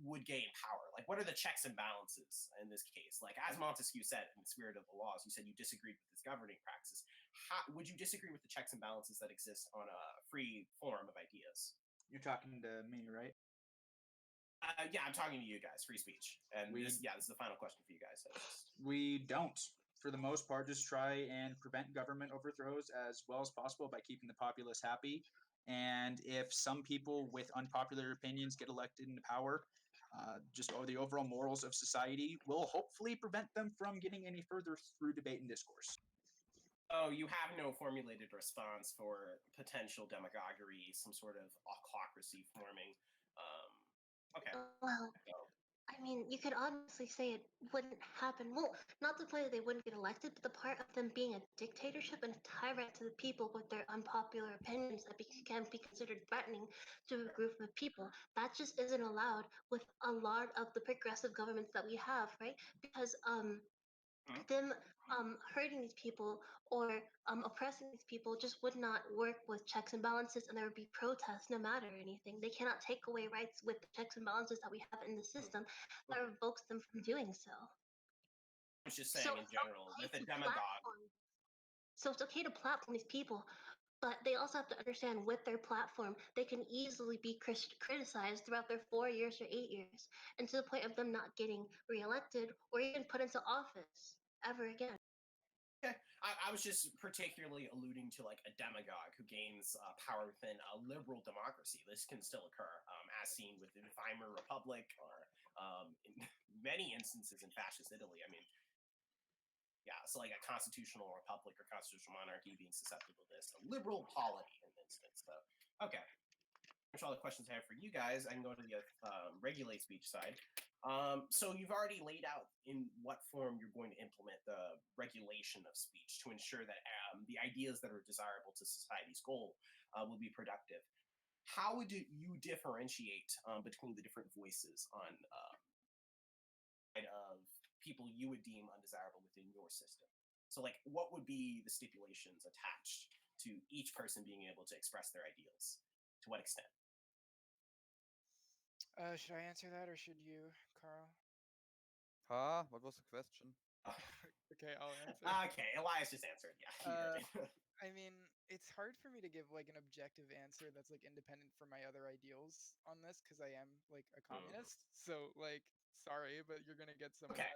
[SPEAKER 2] would gain power? Like, what are the checks and balances in this case? Like, as Montesquieu said, in the spirit of the laws, you said you disagreed with this governing practice. How would you disagree with the checks and balances that exist on a free forum of ideas?
[SPEAKER 1] You're talking to me, right?
[SPEAKER 2] Yeah, I'm talking to you guys. Free speech, and this is the final question for you guys.
[SPEAKER 1] We don't, for the most part, just try and prevent government overthrows as well as possible by keeping the populace happy. And if some people with unpopular opinions get elected into power, just the overall morals of society will hopefully prevent them from getting any further through debate and discourse.
[SPEAKER 2] Oh, you have no formulated response for potential demagoguery, some sort of autocracy forming. Okay.
[SPEAKER 3] Well, I mean, you could honestly say it wouldn't happen. Well, not the point that they wouldn't get elected, but the part of them being a dictatorship and a tyrant to the people with their unpopular opinions that can be considered threatening to a group of people. That just isn't allowed with a lot of the progressive governments that we have, right? Because them hurting these people or oppressing these people just would not work with checks and balances, and there would be protests no matter anything. They cannot take away rights with the checks and balances that we have in the system that revokes them from doing so.
[SPEAKER 2] I was just saying in general, with a demagogue.
[SPEAKER 3] So it's okay to platform these people, but they also have to understand with their platform, they can easily be criticized throughout their 4 years or 8 years, and to the point of them not getting reelected or even put into office ever again.
[SPEAKER 2] Okay. I was just particularly alluding to like a demagogue who gains power within a liberal democracy. This can still occur, as seen within Weimar Republic or in many instances in fascist Italy. I mean, yeah, so like a constitutional republic or constitutional monarchy being susceptible to this. A liberal polity in an instance. So, okay. That's all the questions I have for you guys. I can go to the regulate speech side. So you've already laid out in what form you're going to implement the regulation of speech to ensure that the ideas that are desirable to society's goal will be productive. How would you differentiate between the different voices on of people you would deem undesirable within your system? So, like, what would be the stipulations attached to each person being able to express their ideals? To what extent?
[SPEAKER 5] Should I answer that or should you, Carl?
[SPEAKER 4] Huh? What was the question?
[SPEAKER 5] Okay, I'll answer.
[SPEAKER 2] Okay, Elias just answered. Yeah.
[SPEAKER 5] I mean, it's hard for me to give like an objective answer that's like independent from my other ideals on this because I am like a communist. So like, sorry, but you're gonna get some.
[SPEAKER 2] Okay.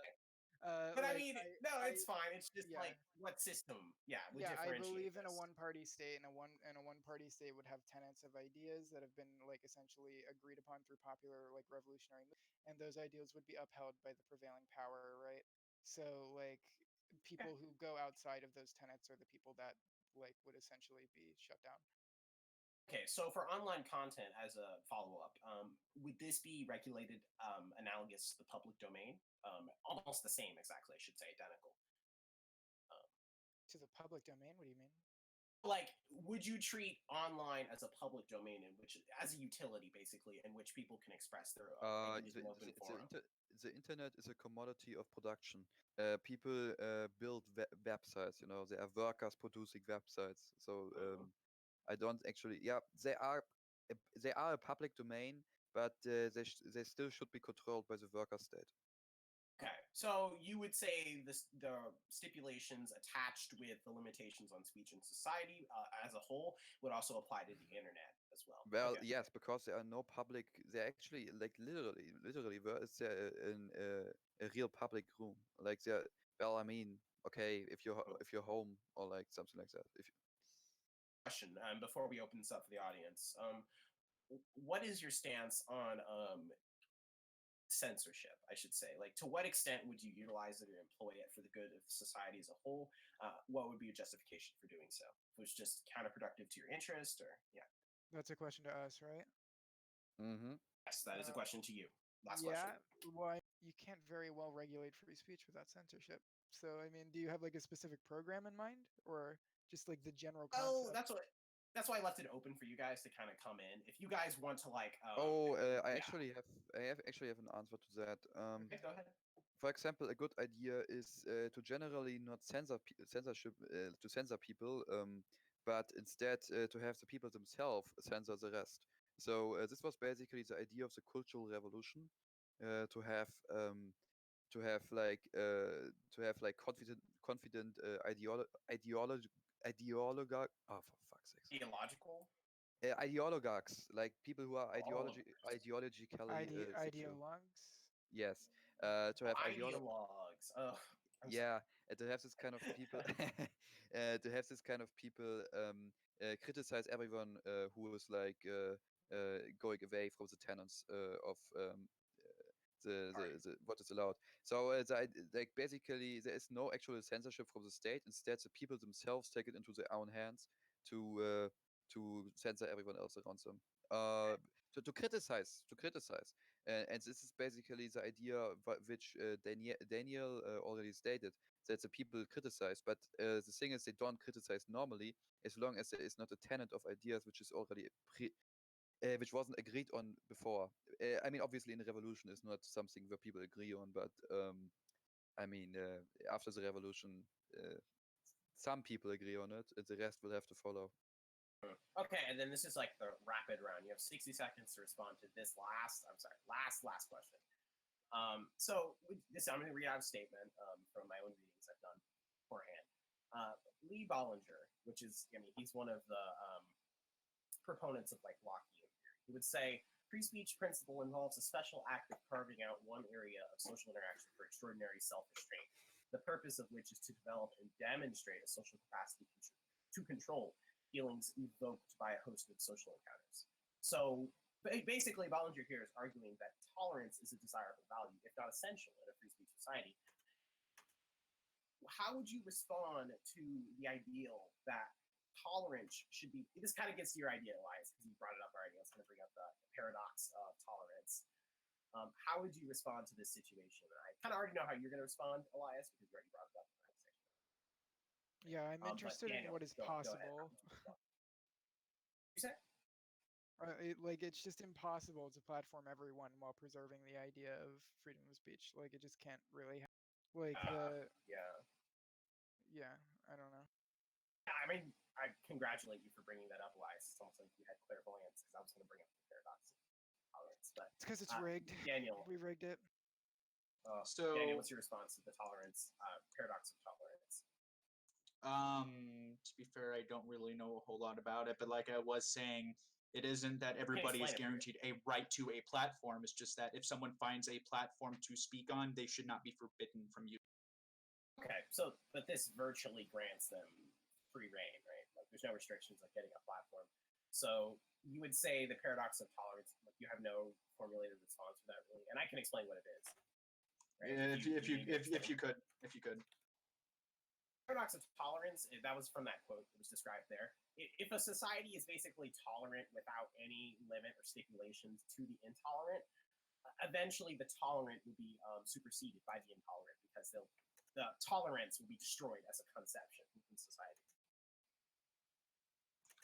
[SPEAKER 2] But like, I mean, it's fine. It's just like what system? Yeah,
[SPEAKER 5] I believe in a one-party state, and a one-party state would have tenets of ideas that have been like essentially agreed upon through popular like revolutionary, and those ideals would be upheld by the prevailing power, right? So like people who go outside of those tenets are the people that like would essentially be shut down.
[SPEAKER 2] Okay, so for online content, as a follow-up, would this be regulated analogous to the public domain? Almost the same, exactly, I should say, identical.
[SPEAKER 5] To the public domain? What do you mean?
[SPEAKER 2] Like, would you treat online as a public domain, in which, as a utility, basically, in which people can express their
[SPEAKER 4] the internet is a commodity of production. People build websites. You know, there are workers producing websites. So I don't actually. Yeah, they are a public domain, but they still should be controlled by the worker state.
[SPEAKER 2] Okay, so you would say the stipulations attached with the limitations on speech in society as a whole would also apply to the internet as well.
[SPEAKER 4] Well, yes, because there are no public. They're actually like literally. Where is there a real public room? Like there. Well, I mean, okay, if you're home or like something like that.
[SPEAKER 2] Question before we open this up for the audience. What is your stance on censorship, I should say? Like, to what extent would you utilize it or employ it for the good of society as a whole? What would be your justification for doing so? If it was just counterproductive to your interest, or yeah?
[SPEAKER 5] That's a question to us, right?
[SPEAKER 4] Mm-hmm.
[SPEAKER 2] Yes, that is a question to you. Last
[SPEAKER 5] Yeah,
[SPEAKER 2] question.
[SPEAKER 5] well, you can't very well regulate free speech without censorship. So, I mean, do you have like a specific program in mind, or just like the general
[SPEAKER 2] Oh,
[SPEAKER 5] concept?
[SPEAKER 2] that's why I left it open for you guys to kind of come in. If you guys want to like,
[SPEAKER 4] I
[SPEAKER 2] yeah.
[SPEAKER 4] actually have an answer to that.
[SPEAKER 2] Okay, go ahead.
[SPEAKER 4] For example, a good idea is to generally not censor people, but instead to have the people themselves censor the rest. So this was basically the idea of the Cultural Revolution, to have confident ideologue. Oh, for fuck's sake.
[SPEAKER 2] Theological.
[SPEAKER 4] Ideologues, like people who are
[SPEAKER 2] Oh,
[SPEAKER 4] ideologically secure.
[SPEAKER 5] Ideologues?
[SPEAKER 4] Yes, to have
[SPEAKER 2] ideologues. Oh, I'm
[SPEAKER 4] yeah, and to have this kind of people, to have this kind of people criticize everyone who is like going away from the tenets of the what is allowed. So like basically there is no actual censorship from the state. Instead, the people themselves take it into their own hands to censor everyone else around them. To criticize, and this is basically the idea which Daniel already stated, that the people criticize, but the thing is they don't criticize normally as long as there is not a tenet of ideas which is already which wasn't agreed on before. I mean, obviously, in the revolution is not something where people agree on, but I mean, after the revolution, some people agree on it, and the rest will have to follow.
[SPEAKER 2] Okay, and then this is like the rapid round. You have 60 seconds to respond to this last question. So I'm going to read out a statement from my own readings I've done beforehand. Lee Bollinger, which is, I mean, he's one of the proponents of like Lockean theory. He would say free speech principle involves a special act of carving out one area of social interaction for extraordinary self-restraint, the purpose of which is to develop and demonstrate a social capacity to control feelings evoked by a host of social encounters. So basically, Bollinger here is arguing that tolerance is a desirable value, if not essential, in a free speech society. How would you respond to the ideal that tolerance should be? This kind of gets to your idea, Elias, because you brought it up already. I was going to bring up the paradox of tolerance. How would you respond to this situation? I kind of already know how you're going to respond, Elias, because you already brought it up.
[SPEAKER 5] Yeah, I'm interested in what is possible.
[SPEAKER 2] You say?
[SPEAKER 5] It's just impossible to platform everyone while preserving the idea of freedom of speech. Like, it just can't really happen. Yeah, I don't know.
[SPEAKER 2] I mean, I congratulate you for bringing that up, Elias. It's almost like you had clairvoyance, because I was going to bring up the paradox of tolerance. But
[SPEAKER 5] it's because it's rigged.
[SPEAKER 2] Daniel.
[SPEAKER 5] We rigged it.
[SPEAKER 2] So, Daniel, what's your response to the tolerance paradox of tolerance?
[SPEAKER 1] To be fair, I don't really know a whole lot about it, but like I was saying, it isn't that everybody is guaranteed a right to a platform. It's just that if someone finds a platform to speak on, they should not be forbidden from using.
[SPEAKER 2] Okay, so but this virtually grants them free reign, right? Like there's no restrictions like getting a platform. So you would say the paradox of tolerance, like you have no formulated response for that really, and I can explain what it is.
[SPEAKER 1] Right? If you could.
[SPEAKER 2] Paradox of tolerance, that was from that quote that was described there. If a society is basically tolerant without any limit or stipulations to the intolerant, eventually the tolerant will be superseded by the intolerant, because the tolerance will be destroyed as a conception in society.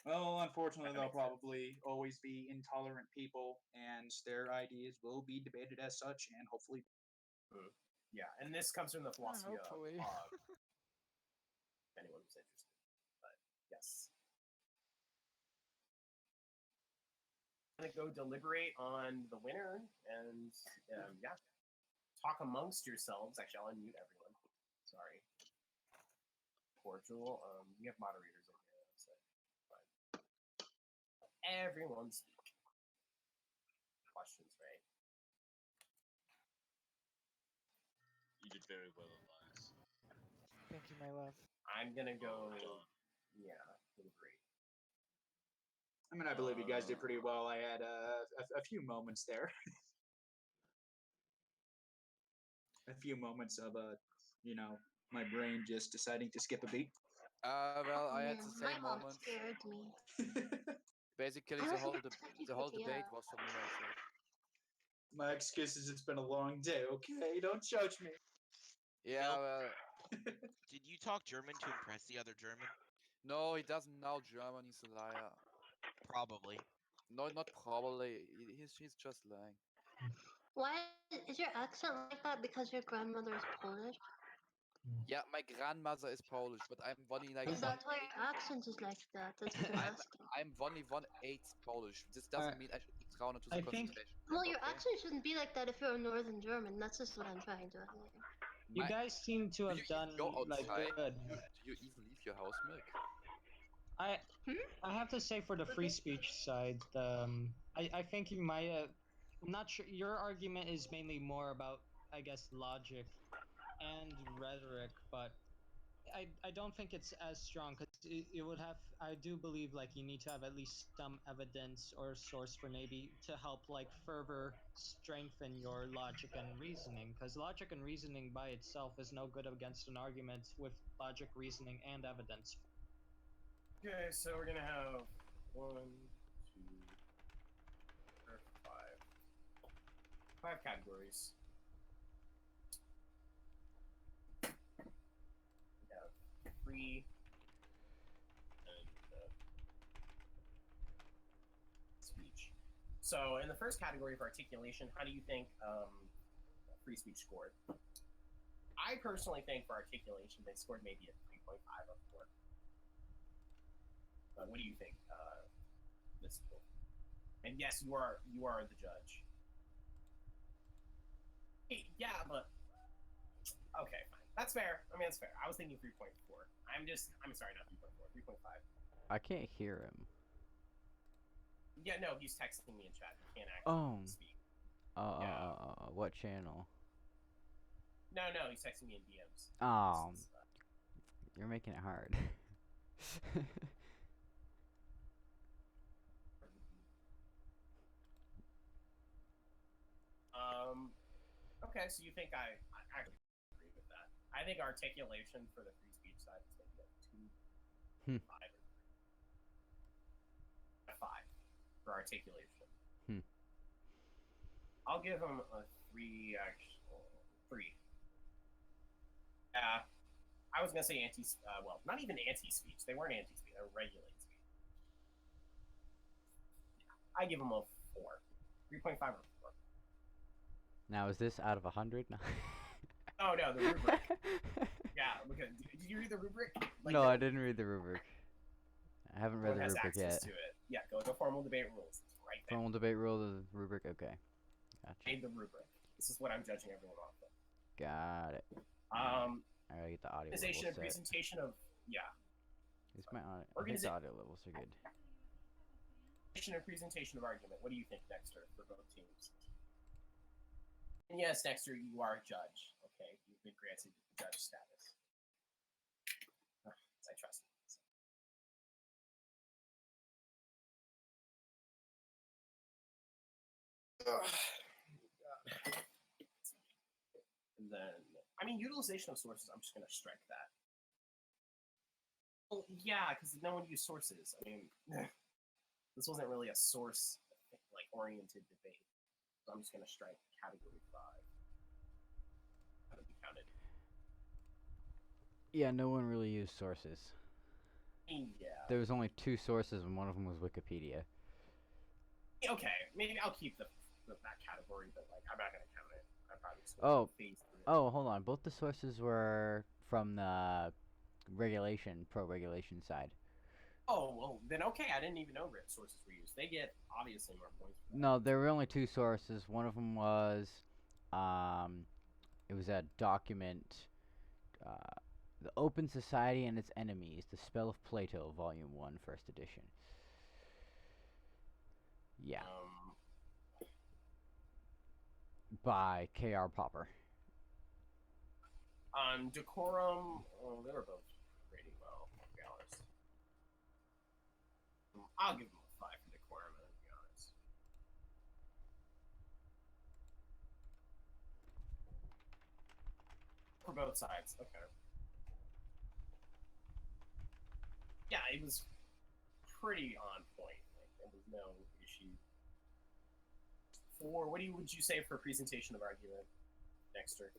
[SPEAKER 1] Well, unfortunately, there'll probably always be intolerant people, and their ideas will be debated as such, and hopefully.
[SPEAKER 2] Yeah, and this comes from the philosophy of if anyone was interested. But yes. I'm gonna go deliberate on the winner and yeah, talk amongst yourselves. Actually, I'll unmute everyone. Sorry. Cordial. We have moderators in here, so fine. Everyone speak. Questions, right?
[SPEAKER 6] You did very well, Elias.
[SPEAKER 5] Thank you, my love.
[SPEAKER 2] I'm gonna go. Yeah, deliberate.
[SPEAKER 1] I mean, I believe you guys did pretty well. I had a few moments there. a few moments of my brain just deciding to skip a beat.
[SPEAKER 4] Well, I had
[SPEAKER 3] Yeah,
[SPEAKER 4] the
[SPEAKER 3] my
[SPEAKER 4] same
[SPEAKER 3] mom
[SPEAKER 4] moment.
[SPEAKER 3] scared me.
[SPEAKER 4] Basically,
[SPEAKER 3] I
[SPEAKER 4] the
[SPEAKER 3] wasn't
[SPEAKER 4] whole
[SPEAKER 3] expecting
[SPEAKER 4] the whole
[SPEAKER 3] to
[SPEAKER 4] debate was for me actually.
[SPEAKER 1] My excuse is it's been a long day. Okay, don't judge me.
[SPEAKER 4] Yeah,
[SPEAKER 7] Milk,
[SPEAKER 4] well,
[SPEAKER 7] did you talk German to impress the other German?
[SPEAKER 4] no, he doesn't know German. He's a liar.
[SPEAKER 7] Probably.
[SPEAKER 4] No, not probably. He's just lying.
[SPEAKER 3] Why is your accent like that? Because your grandmother is Polish?
[SPEAKER 4] Yeah, my grandmother is Polish, but I'm only like
[SPEAKER 3] Is
[SPEAKER 4] one.
[SPEAKER 3] that why your accent is like that? That's what I'm asking.
[SPEAKER 4] I'm only 1/8 Polish. This doesn't mean I should be thrown into the
[SPEAKER 8] I think
[SPEAKER 4] concentration camp.
[SPEAKER 3] Well, your
[SPEAKER 4] Okay?
[SPEAKER 3] accent shouldn't be like that if you're a Northern German. That's just what I'm trying to say.
[SPEAKER 8] you
[SPEAKER 4] My-
[SPEAKER 8] guys seem to
[SPEAKER 4] do
[SPEAKER 8] have
[SPEAKER 4] you
[SPEAKER 8] done
[SPEAKER 4] even go
[SPEAKER 8] like
[SPEAKER 4] outside?
[SPEAKER 8] good.
[SPEAKER 4] Do you even leave your house, Milk?
[SPEAKER 8] I have to say for the free speech side, I think you might have. I'm not sure. Your argument is mainly more about, I guess, logic and rhetoric, but I don't think it's as strong because it would have. I do believe like you need to have at least some evidence or source for maybe to help like further strengthen your logic and reasoning, because logic and reasoning by itself is no good against an argument with logic, reasoning, and evidence.
[SPEAKER 2] Okay, so we're gonna have 1, 2, 4, 5 categories. We have free and speech. So in the first category of articulation, how do you think free speech scored? I personally think for articulation they scored maybe a 3.5 or 4. What do you think, Miss Poole? And yes, you are the judge. Hey, yeah, but okay, fine. That's fair. I mean, that's fair. I was thinking 3.4. I'm sorry, not 3.4, 3.5.
[SPEAKER 9] I can't hear him.
[SPEAKER 2] Yeah, no, he's texting me in chat. He can't actually speak.
[SPEAKER 9] What channel?
[SPEAKER 2] No, he's texting me in DMs.
[SPEAKER 9] Oh, you're making it hard.
[SPEAKER 2] Okay, so you think I actually agree with that. I think articulation for the free speech side is maybe a 2, 5, or 3. A 5 for articulation. I'll give him a 3, actually. 3. Yeah. I was gonna say well, not even anti-speech. They weren't anti-speech. They were regulated speech. I give him a 4. 3.5 or 4.
[SPEAKER 9] Now, is this out of 100? No.
[SPEAKER 2] Oh no, the rubric. Yeah, because did you read the rubric? Like,
[SPEAKER 9] No, I didn't read the rubric. I haven't read the
[SPEAKER 2] has
[SPEAKER 9] rubric
[SPEAKER 2] access
[SPEAKER 9] yet.
[SPEAKER 2] to it. Yeah, go to formal debate rules. It's right there.
[SPEAKER 9] Formal debate rule, the rubric. Okay, gotcha.
[SPEAKER 2] Made the rubric. This is what I'm judging everyone off of.
[SPEAKER 9] Got it.
[SPEAKER 2] Um,
[SPEAKER 9] I gotta get the audio level
[SPEAKER 2] organization and
[SPEAKER 9] set.
[SPEAKER 2] presentation of
[SPEAKER 9] Is my audio? I think the audio levels are good.
[SPEAKER 2] organization and presentation of argument. What do you think, Dexter, for both teams? And yes, Dexter, you are a judge. Okay, you've been granted judge status. I trust you. And then, I mean, utilization of sources, I'm just going to strike that. Well, yeah, because no one used sources. I mean, this wasn't really a source like oriented debate. So I'm just going to strike category 5. How to be counted.
[SPEAKER 9] Yeah, no one really used sources.
[SPEAKER 2] Yeah.
[SPEAKER 9] There was only 2 sources, and one of them was Wikipedia.
[SPEAKER 2] Okay, maybe I'll keep that category, but like I'm not going to count it. I'm probably just
[SPEAKER 9] Oh.
[SPEAKER 2] phase through it.
[SPEAKER 9] Oh, hold on. Both the sources were from the pro-regulation side.
[SPEAKER 2] Oh, well, then okay. I didn't even know sources were used. They get obviously more points. For that.
[SPEAKER 9] No, there were only 2 sources. One of them was, it was a document, The Open Society and Its Enemies, The Spell of Plato, Volume 1, First Edition. Yeah. By K.R. Popper.
[SPEAKER 2] Decorum, they were both rating well, to be honest. I'll give them a 5 for Decorum, to be honest. for both sides. Okay. Yeah, it was pretty on point. Like, there was no issue. For what would you say for presentation of argument, Dexter?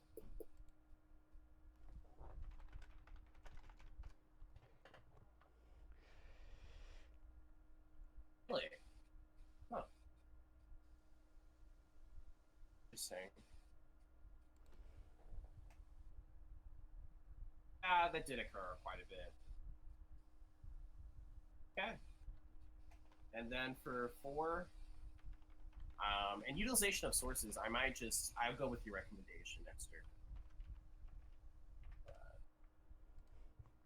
[SPEAKER 2] Really? Huh. Interesting. That did occur quite a bit. Okay. And then for 4, and utilization of sources, I'll go with your recommendation, Dexter.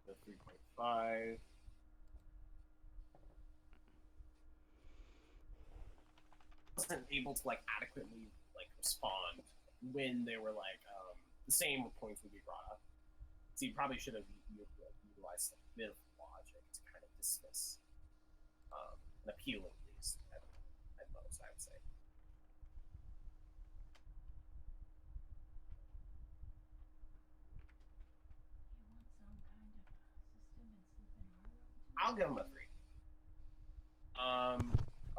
[SPEAKER 2] The 3.5. Wasn't able to like adequately like respond when they were like the same points would be brought up. So you probably should have utilized a bit of logic to kind of dismiss an appeal, at least at most, I would say. I'll give him a 3.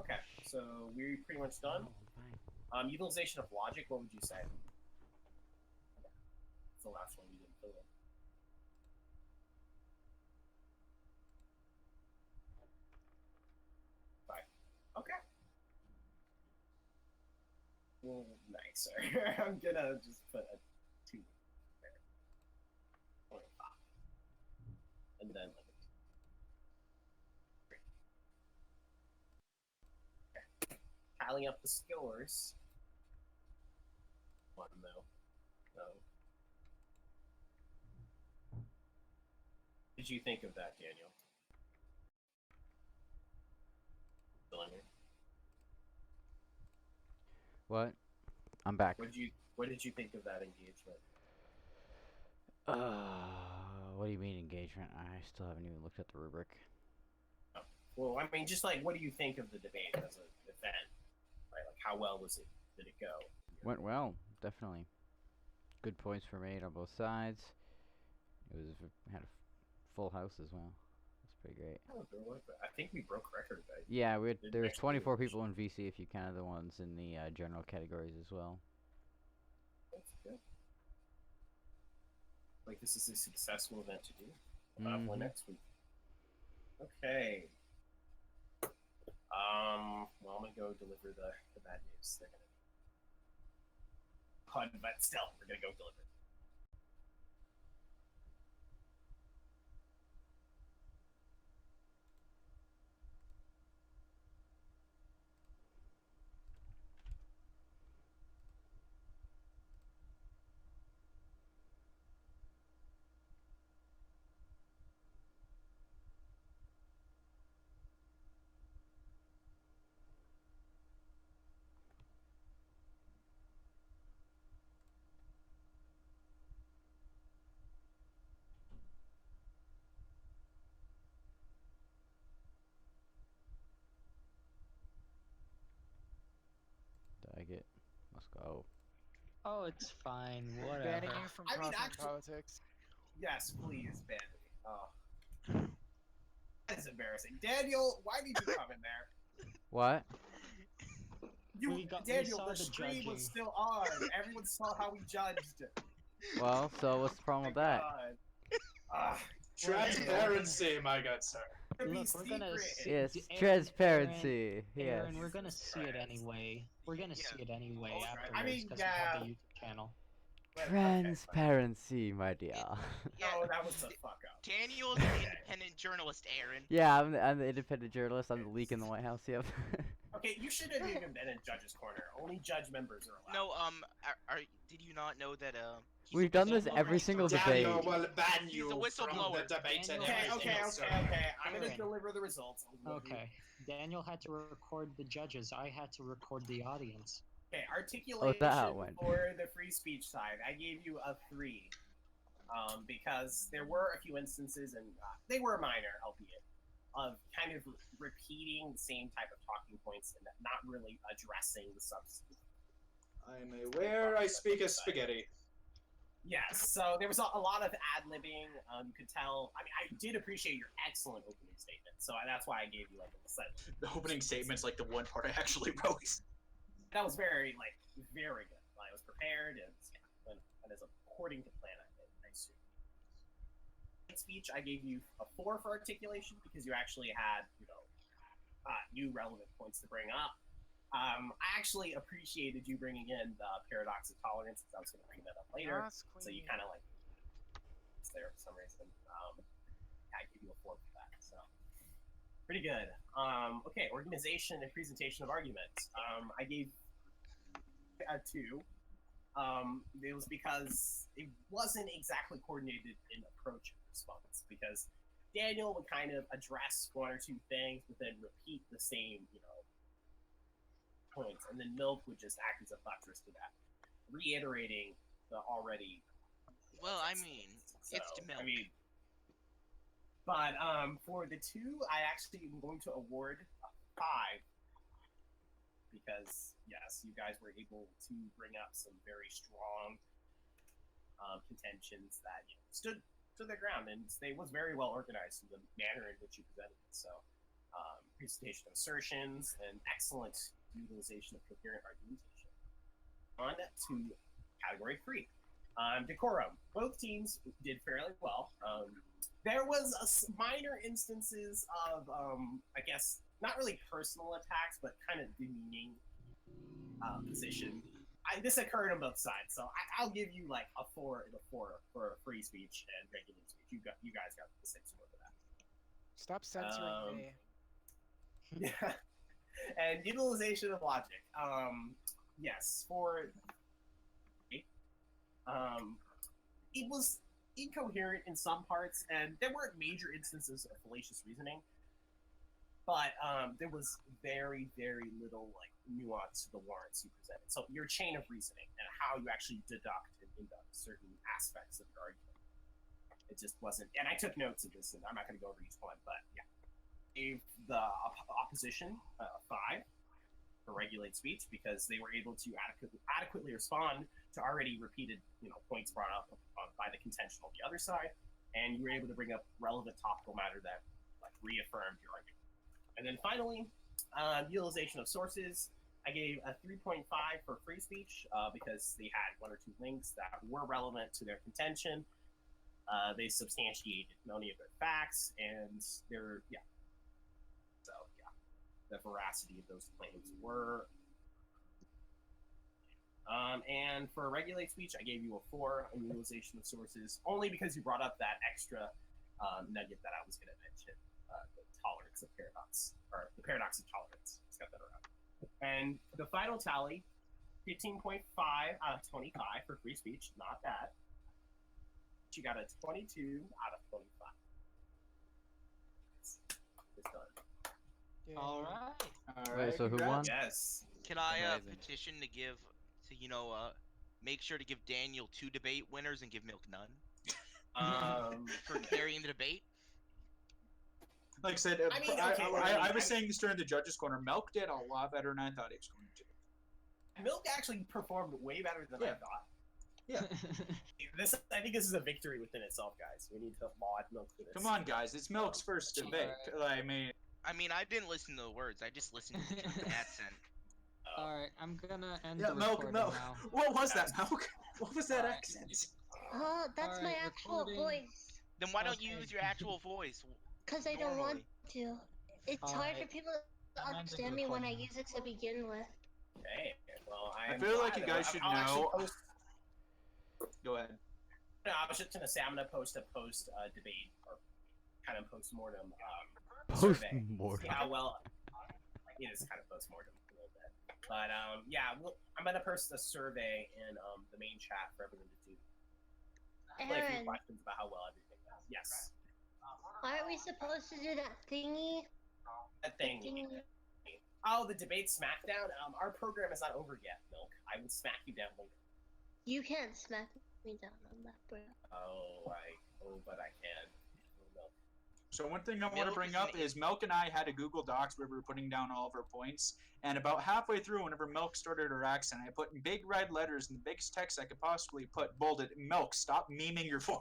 [SPEAKER 2] Okay, so we're pretty much done. Utilization of logic, what would you say? It's the last one we didn't fill in. Okay. Well, nicer. I'm gonna just put a 2 there. 0.5. And then like a 3. Okay. Tallying up the scores. 1 though. So. What did you think of that, Daniel?
[SPEAKER 9] What? I'm back.
[SPEAKER 2] What did you think of that engagement?
[SPEAKER 9] What do you mean engagement? I still haven't even looked at the rubric.
[SPEAKER 2] Oh. Well, I mean, just like, what do you think of the debate as an event? Right? Like, how well was it? Did it go?
[SPEAKER 9] Went well, definitely. Good points were made on both sides. Had a full house as well. That's pretty great.
[SPEAKER 2] Oh, I think we broke record.
[SPEAKER 9] Yeah, there was 24 people in VC if you counted the ones in the general categories as well.
[SPEAKER 2] That's good. Like, this is a successful event to do. We'll have one next week. Okay. Well, I'm gonna go deliver the bad news. They're gonna. But still, we're gonna go deliver.
[SPEAKER 9] Let's go.
[SPEAKER 8] Oh, it's fine. Whatever.
[SPEAKER 5] Banning you from talking politics.
[SPEAKER 2] Yes, please ban me. Oh. That's embarrassing. Daniel, why did you come in there?
[SPEAKER 9] What?
[SPEAKER 2] Daniel, the stream was still on. Everyone saw how we judged.
[SPEAKER 9] Well, so what's the problem with that?
[SPEAKER 10] Transparency, my good sir.
[SPEAKER 8] Look, we're gonna see.
[SPEAKER 9] Yes, transparency. Yes.
[SPEAKER 8] Aaron, we're gonna see it anyway. We're gonna see it anyway afterwards.
[SPEAKER 2] I mean,
[SPEAKER 8] we have the YouTube channel.
[SPEAKER 9] Transparency, my dear.
[SPEAKER 2] Oh, that was the fuck up.
[SPEAKER 7] Daniel's an independent journalist, Aaron.
[SPEAKER 9] Yeah, I'm the independent journalist. I'm the leak in the White House. Yep.
[SPEAKER 2] Okay, you shouldn't have even been in Judge's Corner. Only judge members are allowed.
[SPEAKER 7] No, did you not know that
[SPEAKER 9] We've done this every single debate.
[SPEAKER 10] Daniel will ban you
[SPEAKER 7] He's a whistleblower.
[SPEAKER 10] from the debate and
[SPEAKER 2] Okay.
[SPEAKER 10] everything.
[SPEAKER 2] I'm gonna deliver the results.
[SPEAKER 8] Okay. Daniel had to record the judges. I had to record the audience.
[SPEAKER 2] Okay, articulation
[SPEAKER 9] that went.
[SPEAKER 2] for the free speech side. I gave you a 3. Because there were a few instances, and they were minor, albeit, of kind of repeating the same type of talking points and not really addressing the substance.
[SPEAKER 10] I'm aware I speak as spaghetti.
[SPEAKER 2] Yes, so there was a lot of ad-libbing. You could tell. I mean, I did appreciate your excellent opening statement, so that's why I gave you like a set.
[SPEAKER 1] The opening statement's like the one part I actually wrote.
[SPEAKER 2] That was very very good. I was prepared, and yeah, and as according to plan, I assume. Speech, I gave you a 4 for articulation because you actually had new relevant points to bring up. I actually appreciated you bringing in the paradox of tolerance because I was going to bring that up later. So you kind of like it's there for some reason. I give you a 4 for that. So pretty good. Okay, organization and presentation of arguments. I gave a 2. It was because it wasn't exactly coordinated in approach and response because Daniel would kind of address 1 or 2 things, but then repeat the same, points, and then Milk would just act as a buttress to that, reiterating the already.
[SPEAKER 7] Well, I mean, it's to Milk.
[SPEAKER 2] I mean, but for the 2, I actually am going to award a 5 because yes, you guys were able to bring up some very strong contentions that stood their ground, and they was very well organized in the manner in which you presented it. So, presentation of assertions and excellent utilization of coherent argumentation. On to category 3, decorum. Both teams did fairly well. There was minor instances of, I guess, not really personal attacks, but kind of demeaning position. This occurred on both sides, so I'll give you like a 4 and a 4 for free speech and regular speech. You guys got the 6 score for that.
[SPEAKER 5] Stop censoring me.
[SPEAKER 2] Yeah, and utilization of logic. Yes, for it was incoherent in some parts, and there weren't major instances of fallacious reasoning. But there was very, very little nuance to the warrants you presented. So your chain of reasoning and how you actually deduct and induct certain aspects of your argument, it just wasn't. And I took notes of this, and I'm not going to go over each one, but yeah, gave the opposition 5 for regulate speech because they were able to adequately respond to already repeated points brought up by the contention on the other side, and you were able to bring up relevant topical matter that reaffirmed your argument. And then finally, utilization of sources. I gave a 3.5 for free speech because they had 1 or 2 links that were relevant to their contention. They substantiated many of their facts, and they're the veracity of those claims were. And for regulate speech, I gave you a 4 on utilization of sources, only because you brought up that extra nugget that I was going to mention. The tolerance of paradox, or the paradox of tolerance. Let's get that around. And the final tally, 15.5 out of 25 for free speech. Not bad. You got a 22 out of 25. It's done.
[SPEAKER 8] All right.
[SPEAKER 9] Wait, so who won?
[SPEAKER 2] Yes.
[SPEAKER 7] Can I
[SPEAKER 4] Amazing.
[SPEAKER 7] petition to give to make sure to give Daniel 2 debate winners and give Milk none for carrying the debate?
[SPEAKER 1] Like I said,
[SPEAKER 2] I mean,
[SPEAKER 1] I was saying this during the judges' corner. Milk did a lot better than I thought he was going to.
[SPEAKER 2] Milk actually performed way better than I thought.
[SPEAKER 1] Yeah.
[SPEAKER 2] I think this is a victory within itself, guys. We need to laud Milk for this.
[SPEAKER 1] Come on, guys. It's Milk's first debate. I mean,
[SPEAKER 7] I didn't listen to the words. I just listened to the accent.
[SPEAKER 8] Alright, I'm gonna end
[SPEAKER 1] yeah,
[SPEAKER 8] the
[SPEAKER 1] Milk.
[SPEAKER 8] recording
[SPEAKER 1] Milk.
[SPEAKER 8] now.
[SPEAKER 1] What was that, Milk? What was that accent?
[SPEAKER 3] Oh, that's my
[SPEAKER 8] Alright,
[SPEAKER 3] actual
[SPEAKER 8] recording.
[SPEAKER 3] voice.
[SPEAKER 7] Then why don't you
[SPEAKER 8] Okay.
[SPEAKER 7] use your actual voice?
[SPEAKER 3] Because I don't want to. It's hard for
[SPEAKER 8] Alright.
[SPEAKER 3] people to
[SPEAKER 8] I'm ending
[SPEAKER 3] understand me when I
[SPEAKER 8] recording.
[SPEAKER 3] use it to begin with.
[SPEAKER 2] Okay. Well,
[SPEAKER 1] I feel like you guys should know. Go ahead.
[SPEAKER 2] No, I was just gonna say I'm gonna post a debate or kind of post-mortem survey. See how well. It is kind of post-mortem a little bit, but yeah, I'm gonna post a survey in the main chat for everyone to do. Like a few
[SPEAKER 3] Aaron,
[SPEAKER 2] questions about how well everything goes. Yes.
[SPEAKER 3] aren't we supposed to do that thingy?
[SPEAKER 2] That thing. Oh, the debate smackdown. Our program is not over yet, Milk. I will smack you down later.
[SPEAKER 3] You can't smack me down on that, bro.
[SPEAKER 2] But I can. Oh, Milk.
[SPEAKER 1] So one thing I want to
[SPEAKER 7] Milk
[SPEAKER 1] bring
[SPEAKER 7] is
[SPEAKER 1] up
[SPEAKER 7] an
[SPEAKER 1] is Milk and I had a Google Docs where we were putting down all of our points, and about halfway through, whenever Milk started her accent, I put in big red letters in the biggest text I could possibly put, bolded, Milk, stop memeing your voice.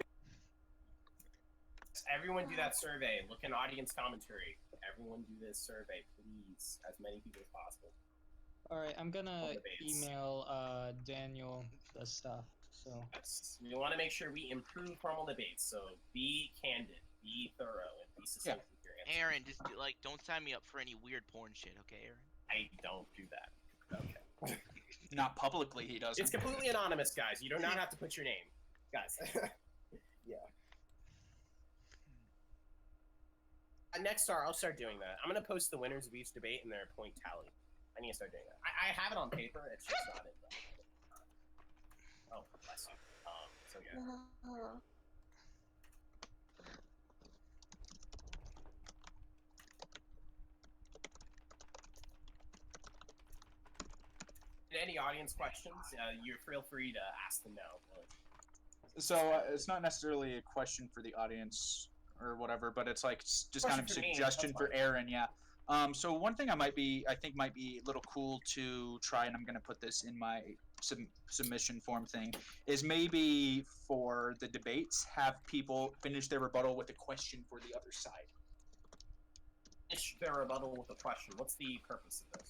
[SPEAKER 2] Everyone do that survey. Look in audience commentary. Everyone do this survey, please. As many people as possible.
[SPEAKER 8] All right, I'm gonna
[SPEAKER 2] debates.
[SPEAKER 8] email Daniel the stuff. So
[SPEAKER 2] Yes. We want to make sure we improve formal debates. So be candid, be thorough, and be succinct with your answers.
[SPEAKER 7] Aaron, just don't sign me up for any weird porn shit, okay, Aaron?
[SPEAKER 2] I don't do that. Okay.
[SPEAKER 1] Not publicly, he doesn't.
[SPEAKER 2] It's completely anonymous, guys. You do not have to put your name, guys. Yeah. Next I'll start doing that. I'm gonna post the winners of each debate and their point tally. I need to start doing that. I have it on paper. It's just not in. Oh, bless you. So yeah. Any audience questions? You feel free to ask them now.
[SPEAKER 1] So it's not necessarily a question for the audience or whatever, but it's like just kind of
[SPEAKER 2] Question for me,
[SPEAKER 1] suggestion
[SPEAKER 2] that's
[SPEAKER 1] for Aaron, yeah. So one thing I think might be a little cool to try, and I'm gonna put this in my submission form thing, is maybe for the debates, have people finish their rebuttal with a question for the other side.
[SPEAKER 2] Finish their rebuttal with a question. What's the purpose of this?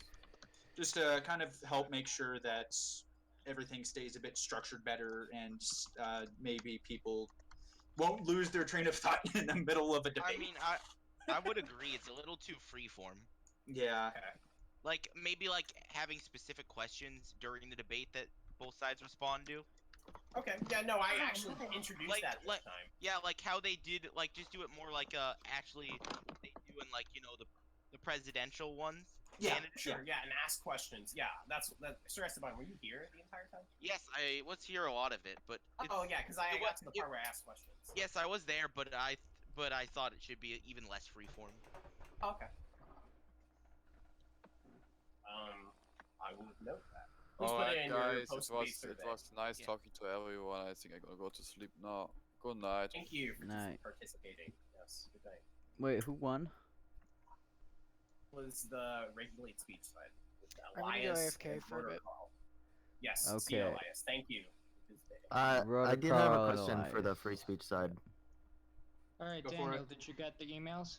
[SPEAKER 1] Just to kind of help make sure that everything stays a bit structured better, and maybe people won't lose their train of thought in the middle of a debate.
[SPEAKER 7] I mean, I would agree. It's a little too freeform.
[SPEAKER 1] Yeah.
[SPEAKER 2] Okay.
[SPEAKER 7] Like, maybe, like, having specific questions during the debate that both sides respond to.
[SPEAKER 2] Okay. Yeah, no, I actually introduced that this time.
[SPEAKER 7] Yeah, like how they did, like, just do it more like, actually, they do in, like, you know, the presidential ones.
[SPEAKER 1] Yeah,
[SPEAKER 2] Sure, yeah, and ask questions. Yeah, that's Sir Esteban, were you here the entire time?
[SPEAKER 7] Yes, I was here a lot of it, but...
[SPEAKER 2] Oh, yeah, because I got to the part where I asked questions.
[SPEAKER 7] Yes, I was there, but I thought it should be even less freeform.
[SPEAKER 2] Okay. I will note that. Please put
[SPEAKER 4] Alright,
[SPEAKER 2] it in your
[SPEAKER 4] guys,
[SPEAKER 2] post-debate
[SPEAKER 4] it
[SPEAKER 2] survey.
[SPEAKER 4] was nice talking to everyone. I think I'm gonna go to sleep now. Good night.
[SPEAKER 2] Thank you for
[SPEAKER 9] Night.
[SPEAKER 2] participating. Yes, good night.
[SPEAKER 9] Wait, who won?
[SPEAKER 2] Was the regulate speech side with
[SPEAKER 5] I'm gonna go
[SPEAKER 2] Elias
[SPEAKER 5] AFK
[SPEAKER 2] and
[SPEAKER 5] for a bit.
[SPEAKER 2] Protocol. Yes, see you,
[SPEAKER 9] Okay.
[SPEAKER 2] Elias. Thank you.
[SPEAKER 11] I did have a question for
[SPEAKER 9] Elias.
[SPEAKER 11] the free speech side.
[SPEAKER 8] all right,
[SPEAKER 1] Go for
[SPEAKER 8] Daniel,
[SPEAKER 1] it.
[SPEAKER 8] did you get the emails?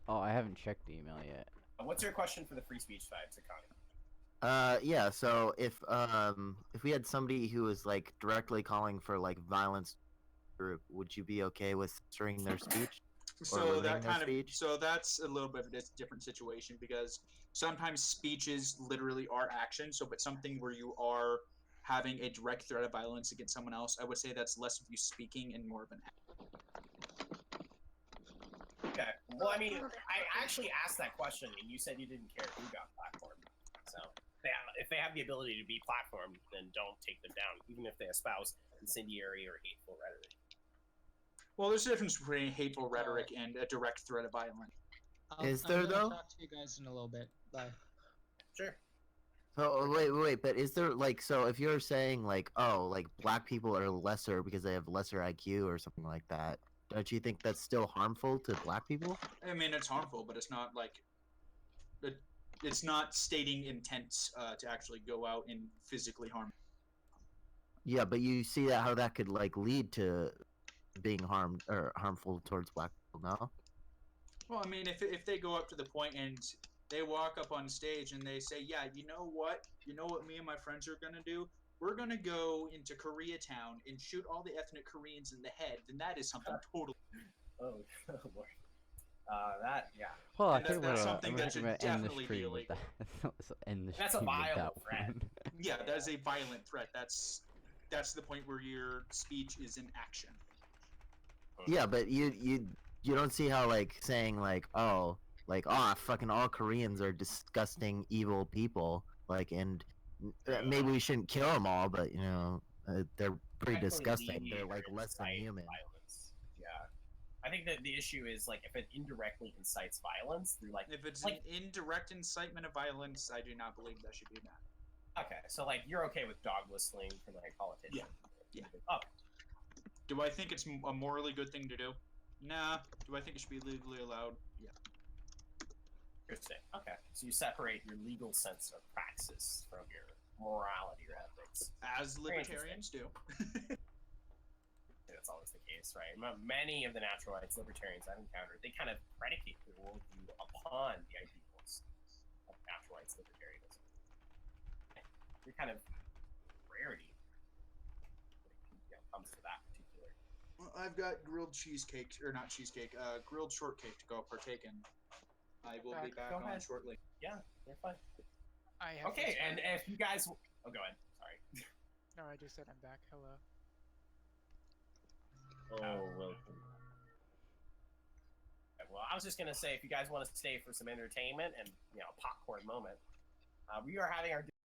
[SPEAKER 9] Oh, I haven't checked the email yet.
[SPEAKER 2] What's your question for the free speech side, Sakani?
[SPEAKER 11] Yeah, so if we had somebody who was like directly calling for like violence group, would you be okay with censoring their speech?
[SPEAKER 1] So
[SPEAKER 11] limiting
[SPEAKER 1] that
[SPEAKER 11] their
[SPEAKER 1] kind of
[SPEAKER 11] speech?
[SPEAKER 1] so that's a little bit of a different situation, because sometimes speeches literally are action. So, but something where you are having a direct threat of violence against someone else, I would say that's less of you speaking and more of an act.
[SPEAKER 2] Okay. Well, I mean, I actually asked that question, and you said you didn't care who got platformed. So, if they have the ability to be platformed, then don't take them down, even if they espouse incendiary or hateful rhetoric.
[SPEAKER 1] Well, there's a difference between hateful rhetoric and a direct threat of violence.
[SPEAKER 11] Is
[SPEAKER 8] I'm
[SPEAKER 11] there,
[SPEAKER 8] gonna
[SPEAKER 11] though?
[SPEAKER 8] talk to you guys in a little bit. Bye.
[SPEAKER 2] Sure.
[SPEAKER 11] So wait, but is there like, so if you're saying like, oh, like black people are lesser because they have lesser IQ or something like that, don't you think that's still harmful to black people?
[SPEAKER 1] I mean, it's harmful, but it's not like it's not stating intent to actually go out and physically harm.
[SPEAKER 11] Yeah, but you see that how that could like lead to being harmed or harmful towards black people, no?
[SPEAKER 1] Well, I mean, if they go up to the point and they walk up on stage and they say, yeah, you know what me and my friends are gonna do? We're gonna go into Koreatown and shoot all the ethnic Koreans in the head, then that is something totally.
[SPEAKER 2] Oh, Lord. Yeah.
[SPEAKER 9] Well, I
[SPEAKER 1] And
[SPEAKER 9] think
[SPEAKER 1] that's
[SPEAKER 9] we're
[SPEAKER 1] something that should
[SPEAKER 9] gonna end the
[SPEAKER 1] definitely be
[SPEAKER 9] stream with
[SPEAKER 1] illegal.
[SPEAKER 9] that. Let's end the
[SPEAKER 2] That's a
[SPEAKER 9] stream with
[SPEAKER 2] violent
[SPEAKER 9] that
[SPEAKER 2] threat.
[SPEAKER 9] one.
[SPEAKER 1] Yeah, that is a violent threat. That's the point where your speech is in action.
[SPEAKER 11] Yeah, but you don't see how like saying like, oh, fucking all Koreans are disgusting evil people, like, and maybe we shouldn't kill them all, but you know, they're pretty
[SPEAKER 2] Directly
[SPEAKER 11] disgusting.
[SPEAKER 2] lead
[SPEAKER 11] They're
[SPEAKER 2] or
[SPEAKER 11] like less than
[SPEAKER 2] incite
[SPEAKER 11] human.
[SPEAKER 2] Violence. Yeah. I think that the issue is like if it indirectly incites violence through like
[SPEAKER 1] If it's
[SPEAKER 2] like
[SPEAKER 1] an indirect incitement of violence, I do not believe that should be that.
[SPEAKER 2] okay, so like you're okay with dog whistling from like politicians.
[SPEAKER 1] Yeah.
[SPEAKER 2] Oh,
[SPEAKER 1] Do I think it's a morally good thing to do? Nah. Do I think it should be legally allowed? Yeah.
[SPEAKER 2] Interesting. Okay. So you separate your legal sense of praxis from your morality or ethics.
[SPEAKER 1] As
[SPEAKER 2] Very
[SPEAKER 1] libertarians do.
[SPEAKER 2] That's always the case, right? Many of the natural rights libertarians I've encountered, they kind of predicate their worldview upon the ideals of natural rights libertarianism. You're kind of rarity when it comes to that particular.
[SPEAKER 1] Well, I've got grilled cheesecake, or not cheesecake, grilled shortcake to go partake in. I will be back
[SPEAKER 2] Go
[SPEAKER 1] on
[SPEAKER 2] ahead.
[SPEAKER 1] shortly.
[SPEAKER 2] Yeah, you're fine.
[SPEAKER 5] I have
[SPEAKER 2] Okay,
[SPEAKER 5] to
[SPEAKER 2] and if you guys, oh, go ahead. Sorry.
[SPEAKER 5] No, I just said I'm back. Hello.
[SPEAKER 6] Oh, welcome.
[SPEAKER 2] Well, I was just gonna say, if you guys want to stay for some entertainment and popcorn moment, we are having our